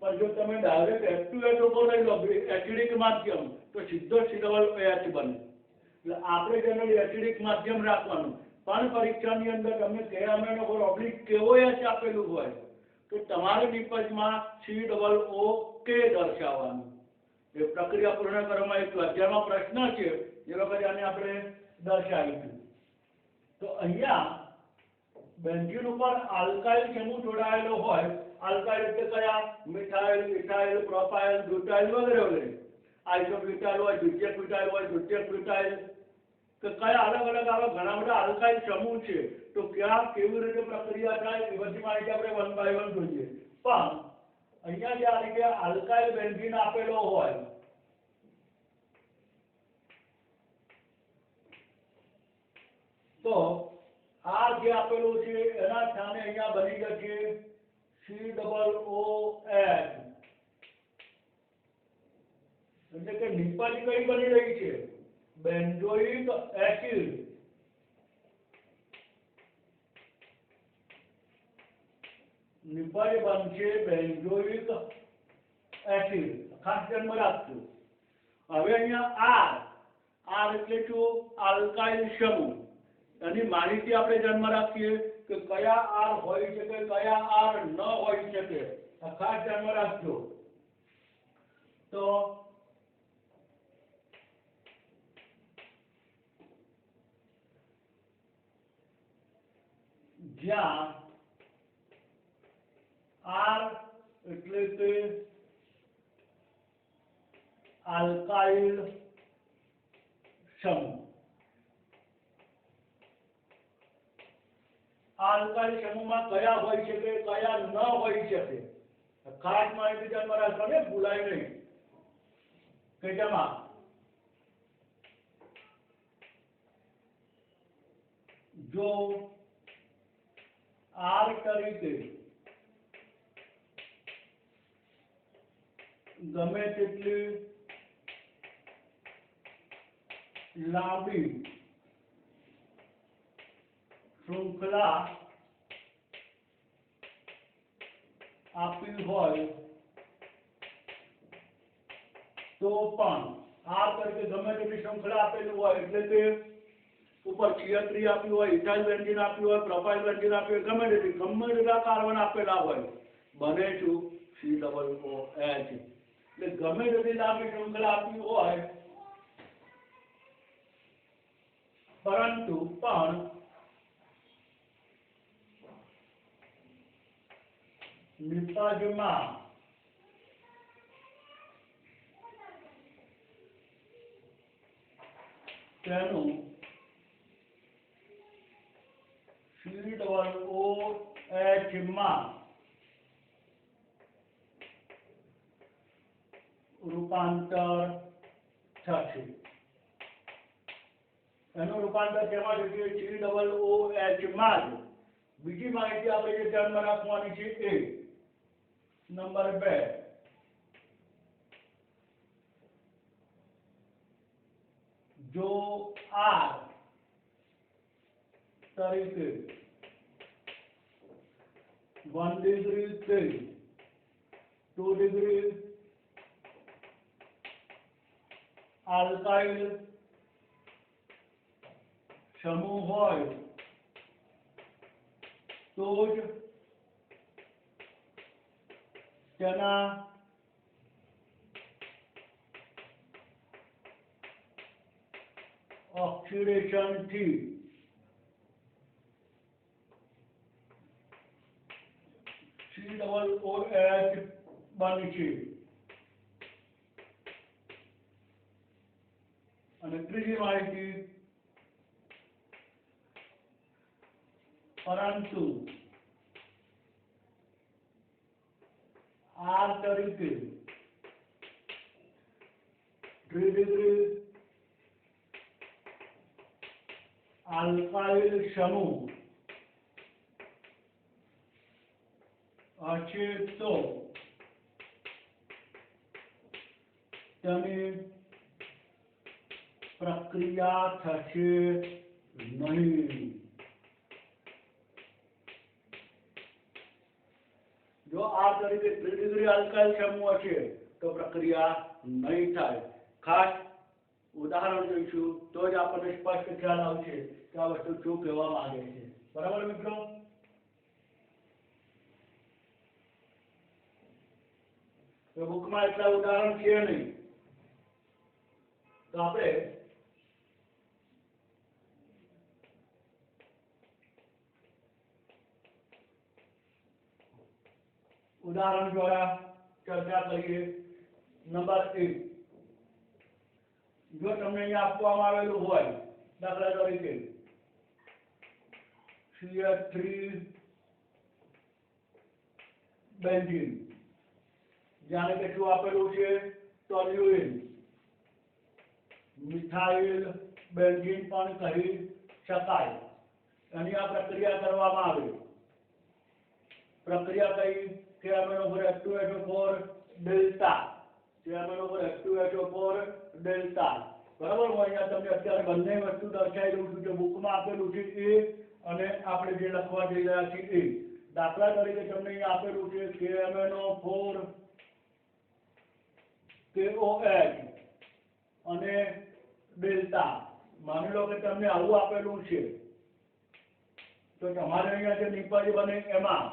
પણ જો તમે ડાયરેક્ટ H2SO4 લઈ લો એસિડિક માધ્યમ તો સીધો COOH બને। એટલે આપણે જનરલી એસિડિક માધ્યમ રાખવાનું, પણ પરીક્ષાની અંદર તમને KMnO4/KOH આપેલું હોય તો તમારે નિપજમાં COOK દર્શાવવાનું। એ પ્રક્રિયા પૂર્ણ કરવામાં એક સ્વાધ્યાયમાં પ્રશ્ન છે, એ વખતે આને આપણે દર્શાવીશું। તો અહીંયા બેન્ઝીન ઉપર આલ્કાઇલ સમૂહ જોડાયેલો હોય, આલ્કાઇલ એટલે કયા? મિથાઇલ, ઇથાઇલ, પ્રોપાઇલ, બ્યુટાઇલ વગેરે વગેરે। આઇસોબ્યુટાઇલ હોય, દ્વિતીયક બ્યુટાઇલ હોય, તૃતીયક બ્યુટાઇલ, તો કયા અલગ અલગ આવા ઘણા બધા આલ્કાઇલ સમૂહ છે। તો ક્યાં કેવી રીતે પ્રક્રિયા થાય એ બધી માહિતી આપણે 1 by 1 જોઈએ। પણ અહીંયા જે આ રીતે આલ્કાઇલ બેન્ઝીન આપેલો હોય તો આ જે આપેલું છે એના સ્થાને અહીંયા બની જશે COOH, એટલે કે નિપજ કઈ બની રહી છે? Benzoic acid. નિપજ બનશે બેન્ઝોઇક એસિડ, ખાસ ધ્યાનમાં રાખજો। હવે અહીંયા આર એટલે શું? આલ્કાઇલ સમૂહ। એની માહિતી આપણે ધ્યાનમાં રાખીએ કે કયા આર હોઈ શકે, કયા આર ન હોઈ શકે, ખાસ ધ્યાનમાં રાખજો। તો જ્યાં આર એટલે કે આલ્કાઇલ સમૂહ, આલ્કાઇલ સમૂહમાં કયા હોઈ શકે, કયા ન હોઈ શકે, ખાસ માહિતી ધ્યાનમાં રાખવાની, ભૂલાય નહીં કે જેમાં જો આર તરીકે ગમે તેટલી લાંબી શૃંખલા આપી હોય તો પણ આ તરીકે ગમે તેટલી શૃંખલા આપેલી હોય એટલે કે ઉપર CH3 આપ્યું હોય, ઇથાઇલ બેન્ઝીન આપ્યું હોય, પ્રોપાઇલ બેન્ઝીન આપ્યું હોય, ગમે તેટલા કાર્બન આપેલા હોય, બને શું COOH। એટલે ગમે તેટલી લાંબી શૃંખલા આપી હોય પરંતુ પણ નિપજમાં તેનું COOH માં રૂપાંતર થશે। એનું રૂપાંતર કેમાં થશે? COOH માં જ। બીજી માહિતી આપણે જે ધ્યાનમાં રાખવાની છે એ નંબર 2, જો R તરીકે 1 ડિગ્રી થી 2 ડિગ્રી આલ્કાઇલ સમૂહ હોય તો જ તેના ઓક્સિડેશન થી COOH બનશે। અને ત્રીજી માહિતી, પરંતુ R તરીકે 3 ડિગ્રી આલ્કાઇલ સમૂહ હશે તો તેની પ્રક્રિયા થશે નહીં। જો આ તરીકે 3 ડિગ્રી આલ્કાઇલ સમૂહ હશે તો પ્રક્રિયા નહીં થાય। ખાસ ઉદાહરણ જોઈશું તો જ આપણને સ્પષ્ટ ખ્યાલ આવશે કે આ વસ્તુ શું કહેવા માંગે છે। બરાબર મિત્રો? તો બુકમાં એટલા ઉદાહરણ છે નહીં, તો આપણે ઉદાહરણ દ્વારા ચર્ચા કરીએ। નંબર 1, જો તમને અહીંયા આપવામાં આવેલું હોય, દાખલા તરીકે CH3 બેન્ઝીન, જાણે કે શું આપેલું છે? ટોલ્યુઇન, મિથાઇલ બેન્ઝીન પણ કહી શકાય। એની આ પ્રક્રિયા કરવામાં આવે। પ્રક્રિયા કઈ? CH2SO4 delta, CH2SO4 delta. બરાબર? હું અહીંયા તમને અત્યારે બંને વસ્તુ દર્શાવી દઉં છું, જે બુકમાં આપેલું છે એ અને આપણે જે લખવા જઈ રહ્યા છીએ એ। દાખલા તરીકે તમને અહીંયા આપેલું છે KMnO4 KOH અને ડેલ્ટા। માની લો કે તમને આવું આપેલું છે તો તમારે અહીંયા જે નિપજ બને એમાં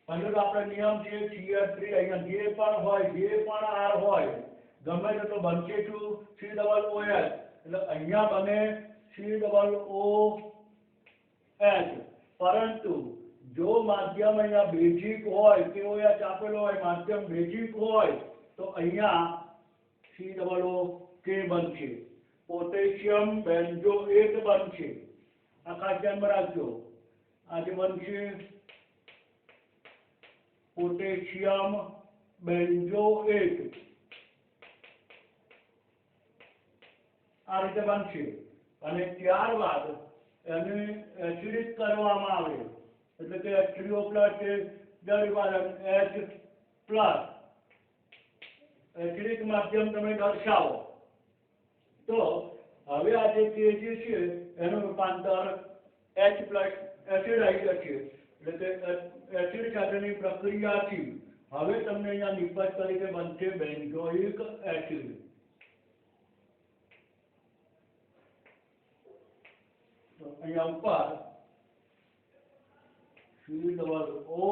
પહેલો તો આપણે નિયમ છે CH3, અહીંયા જે પણ હોય, જે પણ R હોય, ગમે તે તો બનશે શું? COOH। એટલે અહીંયા બને COOH। પરંતુ જો માધ્યમ અહીંયા બેઝિક હોય, KOH આપેલો હોય, માધ્યમ બેઝિક હોય તો અહીંયા COOH બનશે, પોટેશિયમ બેન્ઝોએટ બનશે। આ ખાસ ધ્યાનમાં રાખજો. આજે બનશે પોટેશિયમ બેન્ઝોએટ. આ રીતે બનશે અને ત્યારબાદ એને એસિડિક કરવામાં આવે એટલે કે H3O પ્લસ એ H પ્લસ એસિડિક માધ્યમ તમે દર્શાવો તો હવે આ જે છે એનું રૂપાંતર H પ્લસ એસિડ આવી જશે એટલે કે એસિડ સાથેની પ્રક્રિયાથી હવે તમને અહીંયા નિપજ તરીકે બનશે બેન્ઝોઇક એસિડ. તો અહીંયા ઉપર COO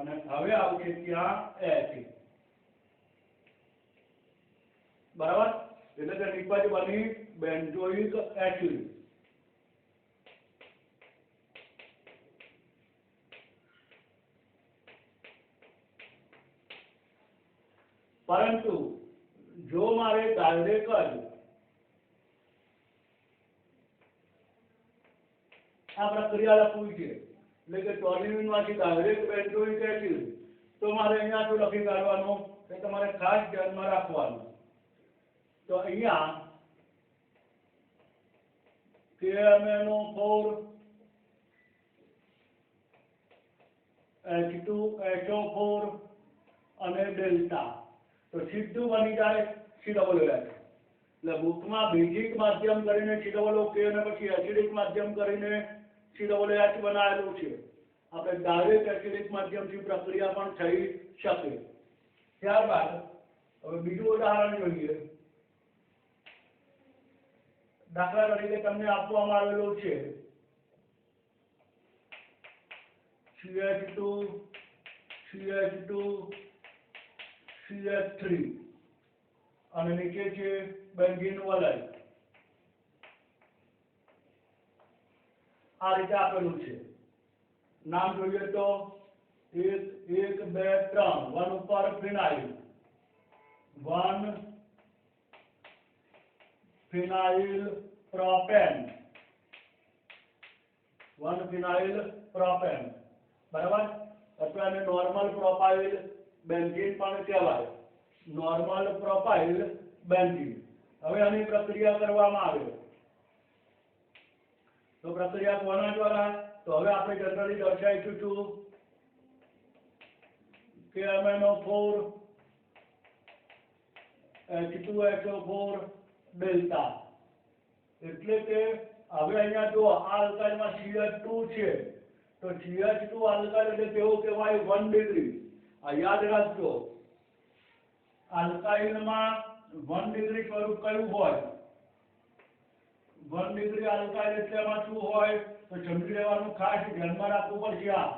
અને હવે આવશે ત્યાં H. બરાબર, એટલે કે નિપજ બની બેન્ઝોઇક એસિડ. પરંતુ જો મારે ડાયરેક્ટ જ આ પ્રક્રિયા લખવી છે એટલે કે ટોલ્યુઇનમાંથી ડાયરેક્ટ બેન્ઝોઇક એસિડ તો મારે અહીંયા શું લખી કાઢવાનું કે તમારે ખાસ ધ્યાનમાં રાખવાનું. તો અહીંયા KMnO4 H2SO4 અને ડેલ્ટા તો સીધું બની જાય COOH. એટલે બુકમાં બેઝિક માધ્યમ કરીને COOK અને પછી એસિડિક માધ્યમ કરીને COOH બનાવેલું છે. આપણે ડાયરેક્ટ એસિડિક માધ્યમથી પ્રક્રિયા પણ થઈ શકે. ત્યારબાદ હવે બીજું ઉદાહરણ જોઈએ. દાખલા તરીકે તમને આપવામાં આવેલું છે CH2 CH2 CH3 અને નીચે છે બેન્ઝીન વલય. આ રીતે આપેલું છે. નામ જોઈએ તો 1 2 3 1 ઉપર ફિનાઇલ 1 ફિનાઇલ પ્રોપેન 1 ફિનાઇલ પ્રોપેન. બરાબર, અથવા એને નોર્મલ પ્રોપાઇલ બેન્ઝીન પણ કહેવાય. Normal propyl benzene. હવે આની પ્રક્રિયા કરવામાં આવે તો પ્રક્રિયા કોના દ્વારા તો હવે આપણે જનરલી દર્શાવીશું છું KMnO4 H2SO4 ડેલ્ટા. એટલે કે હવે અહીંયા જો આ આલ્કાઇલમાં CH2 છે તો CH2 આલ્કાઇલ એટલે કેવું કહેવાય 1 ડિગ્રી. આ યાદ રાખજો, આલ્કાઇલમાં 1 ડિગ્રી સ્વરૂપ કયું હોય? 1 ડિગ્રી આલ્કાઇલ એટલે એમાં શું હોય તો સમજી લેવાનું, ખાસ ધ્યાનમાં રાખવું પડશે. આ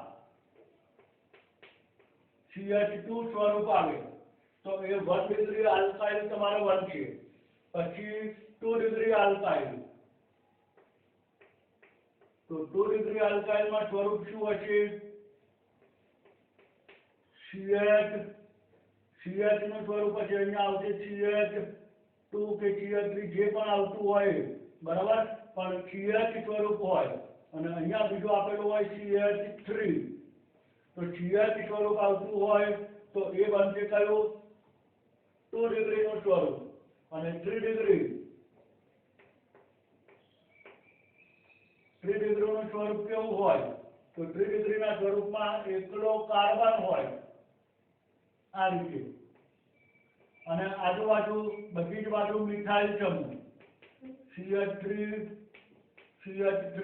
CH2 સ્વરૂપ આવે તો એ 1 ડિગ્રી આલ્કાઇલ તમારે બનશે. પછી 2 ડિગ્રી આલ્કાઇલ તો 2 ડિગ્રી આલ્કાઇલમાં સ્વરૂપ શું હશે? CH નું સ્વરૂપ છે અહીંયા આવશે CH2 કે CH3 જે પણ આવતું હોય. બરાબર, પણ CH સ્વરૂપ હોય અને અહીંયા બીજું આપેલું હોય CH3 તો CH સ્વરૂપ આવતું હોય તો એ બનશે કયું? 2 ડિગ્રી નું સ્વરૂપ. અને 3 ડિગ્રી નું સ્વરૂપ કેવું હોય તો 3 ડિગ્રીના સ્વરૂપમાં એકલો કાર્બન હોય આ રીતે અને આજુબાજુ બધી જ બાજુ મિથાઇલ સમૂહ CH3 CH3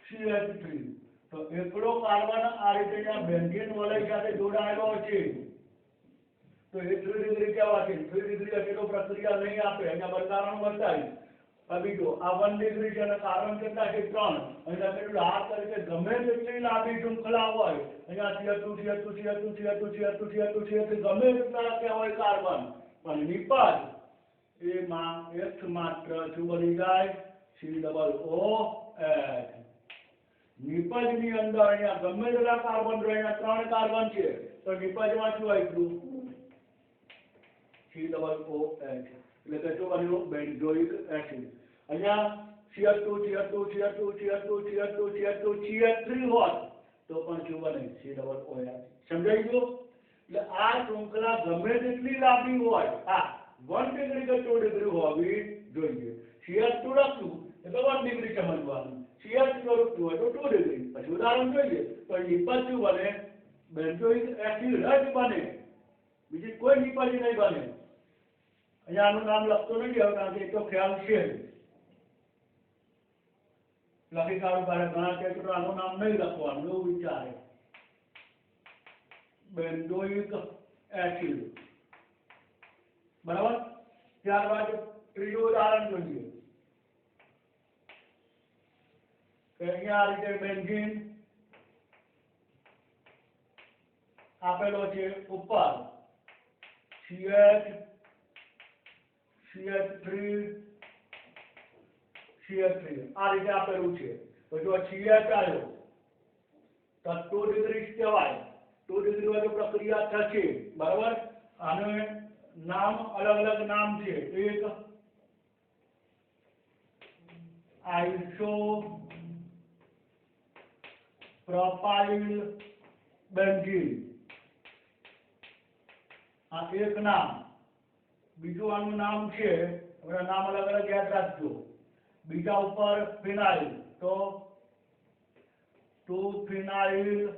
CH3 તો એકલો કાર્બન આ રીતે બેન્ઝીન વલય સાથે જોડાયેલો છે તો એ 3 ડિગ્રી કહેવાશે. 3 ડિગ્રી હશે તો પ્રક્રિયા નહીં આપે. અહીંયા બંધારણ બતાવી. બીજું આ 1 ડિગ્રી છે અને કાર્બન કેટલા છે? 3. અહીંયા કેટલું હાથ તરીકે ગમે તેટલી લાંબી શૃંખલા હોય અહીંયા CH2 CH2 CH2 CH2 CH2 CH2 CH2 ગમે તેટલા લખ્યા હોય કાર્બન પણ નિપજ એમાં એક માત્ર શું બની જાય? COOH. નિપજની અંદર અહીંયા ગમે તેટલા કાર્બન રહે, અહીંયા 3 કાર્બન છે તો નિપજમાં શું આપ્યું? COOH. એટલે કે શું બન્યું? Benzoic acid. અહીંયા CO2 CO2 CO2 CO2 CO2 CO2 CO3 હોત તો પણ શું બને C=OH સમજાઈ ગયું એટલે આ શૃંખલા ગમે તેટલી લાંબી હોય હા 1 ડિગ્રી કે 2 ડિગ્રી હોવી જોઈએ CO2 લખ્યું એટલે 1 ડિગ્રી સમજવાનું CO3 લખ્યું હોય તો 2 ડિગ્રી પછી ઉદાહરણ જોઈએ તો નિપજ શું બને બેન્ઝોઇક એસિડ જ બને બીજી કોઈ નિપજ નહીં બને અહીંયા આનું નામ લખતો નથી હવે કારણ કે એ તો ખ્યાલ છે લખી કાઢું પાડે ઘણા કહે કે આનું નામ નહીં લખવાનું એવું વિચારે બેન્ઝોઇક એસિડ બરાબર ત્યારબાદ ત્રીજું ઉદાહરણ જોઈએ કે અહીંયા આ રીતે બેન્ઝીન આપેલો છે ઉપર CH3 આ રીતે આપેલું છે તો જો CH આવ્યો તો 2 ડિગ્રી કહેવાય 2 ડિગ્રી હોય તો પ્રક્રિયા થશે બરાબર આને નામ અલગ અલગ નામ છે એક આઇસો પ્રોપાઇલ બેન્ઝીન આ એક નામ બીજું આનું નામ છે હવે નામ અલગ અલગ યાદ રાખજો બીજા ઉપર ફિનાઇલ તો 2 ફિનાઇલ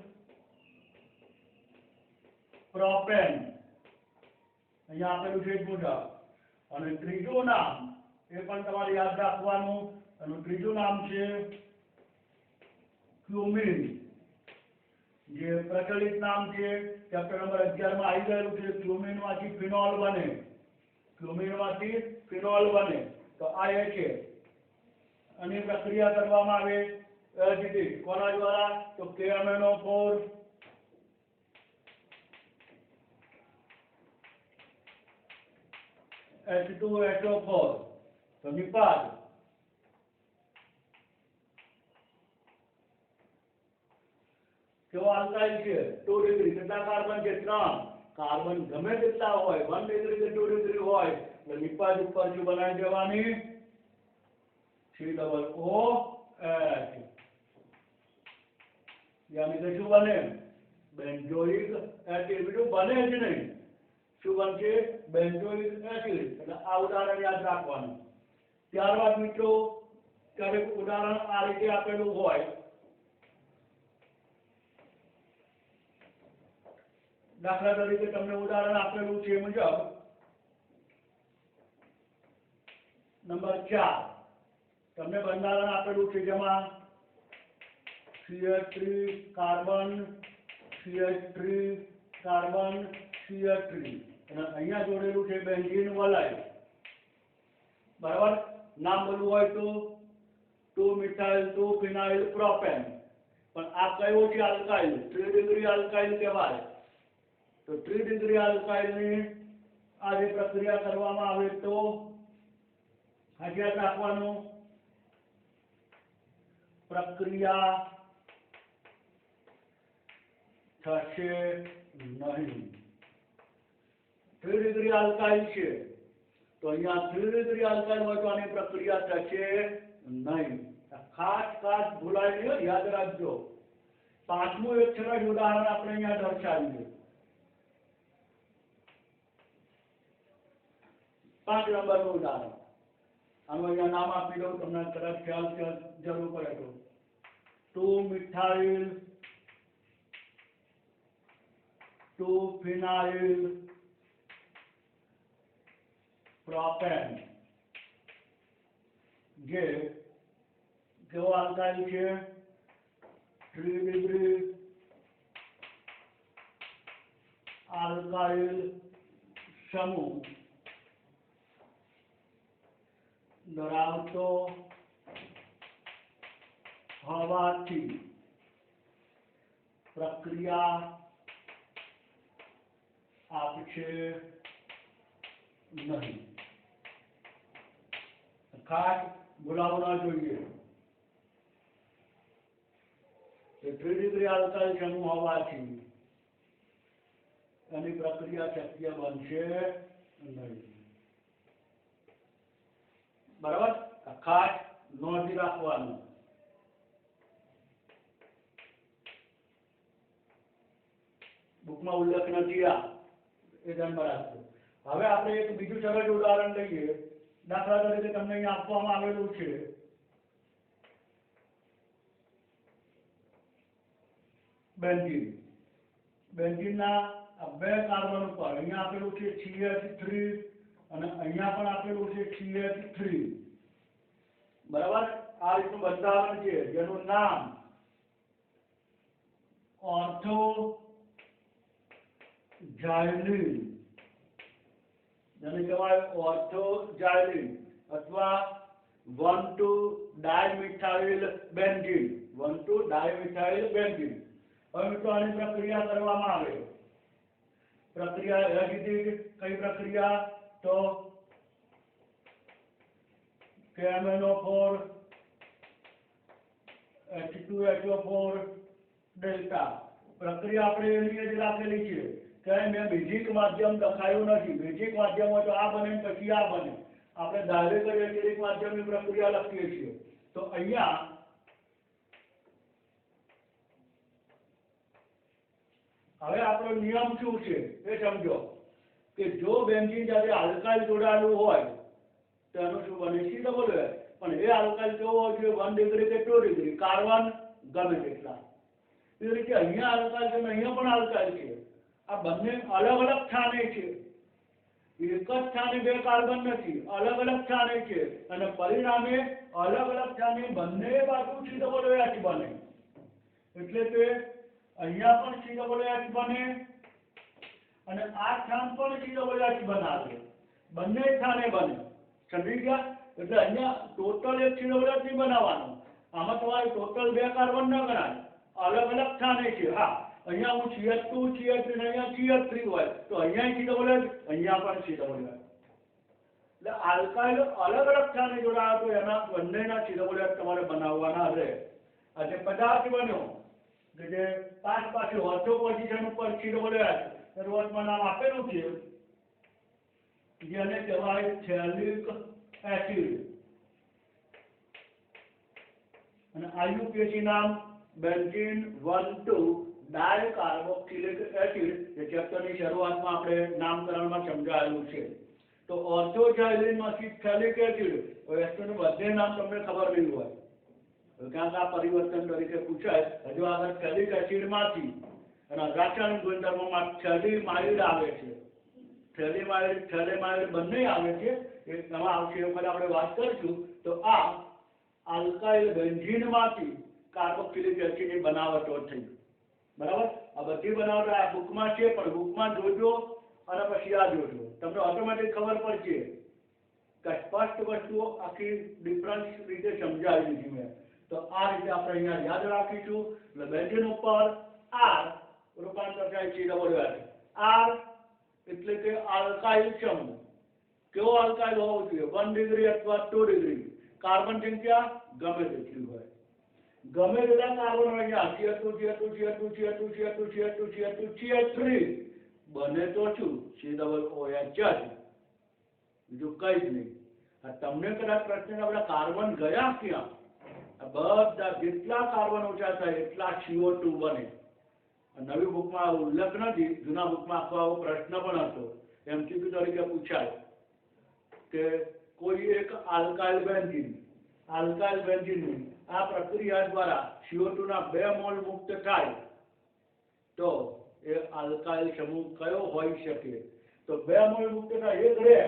પ્રોપેન અહીંયા આપેલું છે મુજબ અને ત્રીજું નામ એ પણ તમારે યાદ રાખવાનું અને ત્રીજું નામ છે ક્યુમિન જે પ્રચલિત નામ છે ચેપ્ટર નંબર 11 માં આવી ગયેલું છે ક્યુમિન માંથી ફિનોલ બને તો આ એ છે અને પ્રક્રિયા કરવામાં આવે એસિડિક કોના દ્વારા તો KMnO4 H2SO4 તો નિપાત કેવો આલ્કાઇલ છે 2 ડિગ્રી કેટલા કાર્બન છે 3 કાર્બન ગમે તેટલા હોય 1 ડિગ્રી કે 2 ડિગ્રી હોય એટલે નિપાત ઉપર શું બનાવી દેવાની COOH यानी कि શું બને બેન્ઝોઇક એસિડ બીજું બને જ નહીં શું બનશે બેન્ઝોઇક એસિડ એટલે આ ઉદાહરણ યાદ રાખવાનું ત્યારબાદ મિત્રો ક્યારેક ઉદાહરણ આ રીતે આપેલું હોય દાખલા તરીકે તમને ઉદાહરણ આપેલું છે મુજબ નંબર 4 તમને બંધારણ આપેલું છે જેમાં CH3 carbon CH3 carbon CH3 અને અહીંયા જોડેલું છે બેન્ઝીન વલય બરાબર નામ બોલવું હોય તો 2 મિથાઇલ 2 ફિનાઇલ પ્રોપેન પણ આ કયો છે આલ્કાઇલ 3 ડિગ્રી આલ્કાઇલ કહેવાય તો 3 ડિગ્રી આલ્કાઇલની આ જે પ્રક્રિયા કરવામાં આવે તો યાદ રાખવાનું પ્રક્રિયા થશે નહીં 3 ડિગ્રી આલ્કાઇલ છે તો અહીંયા 3 ડિગ્રી આલ્કાઇલ હોય તો આની પ્રક્રિયા થશે નહીં ખાસ ભૂલાય નહીં યાદ રાખજો પાંચમું એક સરળ ઉદાહરણ આપણે અહીંયા દર્શાવ્યું 5 નંબરનું ઉદાહરણ આનું અહીંયા નામ આપી દઉં તમને કદાચ ખ્યાલ જરૂર પડે તો 2 મિથાઇલ 2 ફિનાઇલ પ્રોપેન જે કેવો આલ્કાઇલ છે 3 ડિગ્રી આલ્કાઇલ સમૂહ ધરાવતો હોવાથી પ્રક્રિયા આપશે નહીં ખાસ ભૂલાવવું ના જોઈએ 3 ડિગ્રી આલ્કાઇલ સમૂહ હોવાથી એની પ્રક્રિયા શક્ય બનશે નહીં બરાબર ખાસ નોંધ રાખવાનું. બુકમાં ઉલ્લેખ નથી આ, એ ધ્યાનમાં રાખજો. હવે આપણે એક બીજું સરળ ઉદાહરણ લઈએ. દાખલા તરીકે તમને અહીં આપવામાં આવેલું છે બેન્ઝીન. બેન્ઝીનના બે કાર્બન ઉપર અહીંયા આપેલું છે CH3 અને અહીંયા પણ આપેલું છે CH3. બરાબર. આ રીતનું બંધારણ છે જેનું નામ ઓર્થો જાયલીન, જેને કહેવાય ઓર્થોજાયલીન અથવા 1,2-ડાયમિથાઇલ બેન્ઝીન. 1,2-ડાયમિથાઇલ બેન્ઝીન. હવે મિત્રો આની પ્રક્રિયા કરવામાં આવે. પ્રક્રિયા કઈ પ્રક્રિયા? તો KMnO4 H2SO4 ડેલ્ટા પ્રક્રિયા આપણે એની જ રાખેલી છે કે મેં બેઝિક માધ્યમ લખાયું નથી. બેઝિક માધ્યમ હોય તો આ બને પછી આ બને. આપણે ડાયરેક્ટ એસિડિક માધ્યમની પ્રક્રિયા લખીએ છીએ. તો અહીંયા હવે આપણો નિયમ શું છે એ સમજો કે જો બેન્ઝીન સાથે આલ્કાઇલ જોડાયેલું હોય તો એનું શું બને? COOH. પણ એ આલ્કાઇલ કેવો હોય છે? 1 ડિગ્રી કે 2 ડિગ્રી. કાર્બન ગમે તેટલા. એ રીતે અહીંયા આલ્કાઇલ છે અને અહીંયા પણ આલ્કાઇલ છે. આ બંને અલગ અલગ સ્થાને છે. એક જ સ્થાને બે કાર્બન નથી, અલગ અલગ સ્થાને છે અને પરિણામે અલગ અલગ સ્થાને બંને બાજુ COOH બને. એટલે કે અહીંયા પણ COOH બને અને આ સ્થાન પણ COOH બનાવે. બંને સ્થાને બને. સમજી ગયા? એટલે અહીંયા ટોટલ એક COOH નહીં બનાવવાનું. આમાં તમારે ટોટલ બે કાર્બન ન ગણાય, અલગ અલગ સ્થાને છે. હા, અહીંયા હું CH2 CH3 અને અહીંયા CH3 હોય તો અહીંયા COOH, અહીંયા પણ COOH. એટલે આલ્કાઇલ અલગ અલગ સ્થાને જોડાયા તો એના બંનેના COOH તમારે બનાવવાના રહે. આ જે પદાર્થ બન્યો કે જે પાસે ઓર્થો પોઝિશન ઉપર COOH શરૂઆતમાં નામ આપેલું છે જેને કહેવાય થેલિક એસિડ અને IUPAC નામ બેન્ઝીન 1,2-ડાયકાર્બોક્સિલિક એસિડ. જે ચેપ્ટરની શરૂઆતમાં આપણે નામકરણમાં સમજાયેલું છે. તો ઓર્થોજાયલીનમાંથી થેલિક એસિડ. એસ્ટરનું બધે નામ તમને ખબર નહીં હોય, ક્યાંક આ પરિવર્તન તરીકે પૂછાય. હજુ આગળ થેલિક એસિડમાંથી અને રાસાયણિક ગુણધર્મોમાં થેલિમાઇડ આવે છે. થેલેમાઇડ બંને આવે છે. એ નવા આવશે એ વખતે આપણે વાત કરીશું. તો આ આલ્કાઇલ બેન્ઝીનમાંથી કાર્બોક્સિલિક એસિડની બનાવટો થઈ. બરાબર. આ બધી બનાવટો આ બુકમાં છે, પણ બુકમાં જોજો અને પછી આ જોજો, તમને ઓટોમેટિક ખબર પડશે કે સ્પષ્ટ વસ્તુઓ આખી ડિફરન્સ રીતે સમજાવી દીધી મેં. તો આ રીતે આપણે અહીંયા યાદ રાખીશું. એટલે બેન્ઝીન ઉપર R રૂપાંતર થાય COOH. R એટલે કે આલ્કાઇલ સમૂહ. કેવો આલ્કાઇલ હોવો જોઈએ? 1 ડિગ્રી અથવા 2 ડિગ્રી. કાર્બન સંખ્યા ગમે તેટલી હોય, ગમે તેટલા કાર્બન હોય CH2 CH2 CH2 CH2 CH2 CH2 CH2 CH3 બને તો શું? COOH જ, બીજું કઈ જ નહીં. આ તમને કદાચ પ્રશ્ન આપણા કાર્બન ગયા ક્યાં? આ બધા જેટલા કાર્બન ઓછા થાય એટલા CO2 બને. નવી બુકમાં ઉલ્લેખ નથી, જૂના બુકમાં આખો પ્રશ્ન પણ હતો. MCQ તરીકે પૂછાય કે કોઈ એક આલ્કાઇલ બેન્ઝીન આ પ્રક્રિયા દ્વારા CO2 ના 2 મોલ મુક્ત થાય તો એ આલ્કાઇલ સમૂહ કયો હોઈ શકે? તો 2 મોલ મુક્ત થાય, એક રહે,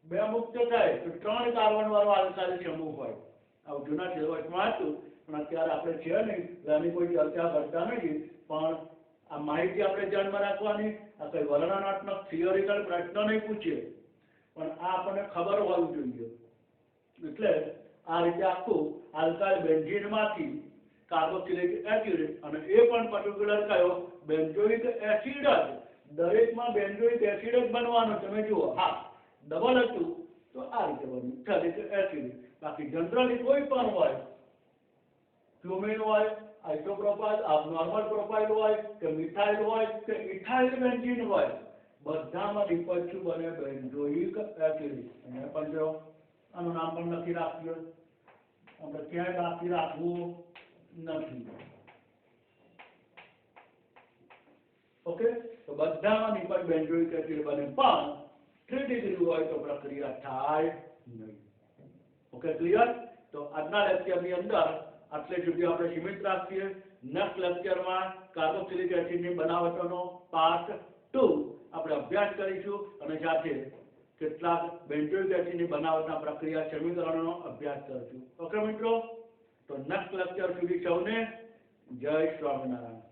2 મુક્ત થાય તો 3 કાર્બન વાળો આલ્કાઇલ સમૂહ હોય. આ જૂના સિલેબસમાં હતું, પણ અત્યારે આપણે છે નહીં, એની કોઈ ચર્ચા કરતા નથી. પણ આ માહિતી આપણે ધ્યાનમાં રાખવાની. આ કઈ વર્ણનાત્મક થિયોરિકલ પ્રશ્ન નહીં પૂછે, પણ આ આપણને ખબર હોવી જોઈએ. એટલે આ રીતે આખું આલ્કાઇલ બેન્ઝીનમાંથી કાર્બોક્સિલિક એસિડ, અને એ પણ પર્ટિક્યુલર કયો? બેન્ઝોઇક એસિડ જ. દરેકમાં બેન્ઝોઇક એસિડ જ બનવાનો. તમે જુઓ, હા ડબલ હતું તો આ રીતે બન્યું થેલિક એસિડ. બાકી જનરલી કોઈ પણ હોય, ક્યુમિન હોય, આઇસોપ્રોપાઇલ, નોર્મલ પ્રોપાઇલ હોય કે મિથાઇલ હોય કે ઇથાઇલ બેન્ઝીન હોય, બધામાં ડિફોલ્ટ શું બને? Benzoic acid. અને પણ જો આનું નામ પણ લખી રાખ્યું આપણે ક્યાંય બાકી રાખવું નથી. ઓકે, તો બધામાં પણ બેન્ઝોઇક એસિડ બને, પણ 3 ડિગ્રી હોય તો પ્રક્રિયા થાય નહીં. Okay, clear? તો આજના લેક્ચરની અંદર આટલે સુધી આપણે સીમિત રાખીએ. નેક્સ્ટ લેક્ચરમાં કાર્બોક્સિલિક એસિડની બનાવટોનો પાર્ટ 2 આપણે અભ્યાસ કરીશું અને સાથે કેટલાક બેન્ઝોઇક એસિડની બનાવટના પ્રક્રિયા સમીકરણોનો અભ્યાસ કરીશું. ઓકે મિત્રો, તો નેક્સ્ટ લેક્ચર સુધી સૌને જય સ્વામિનારાયણ.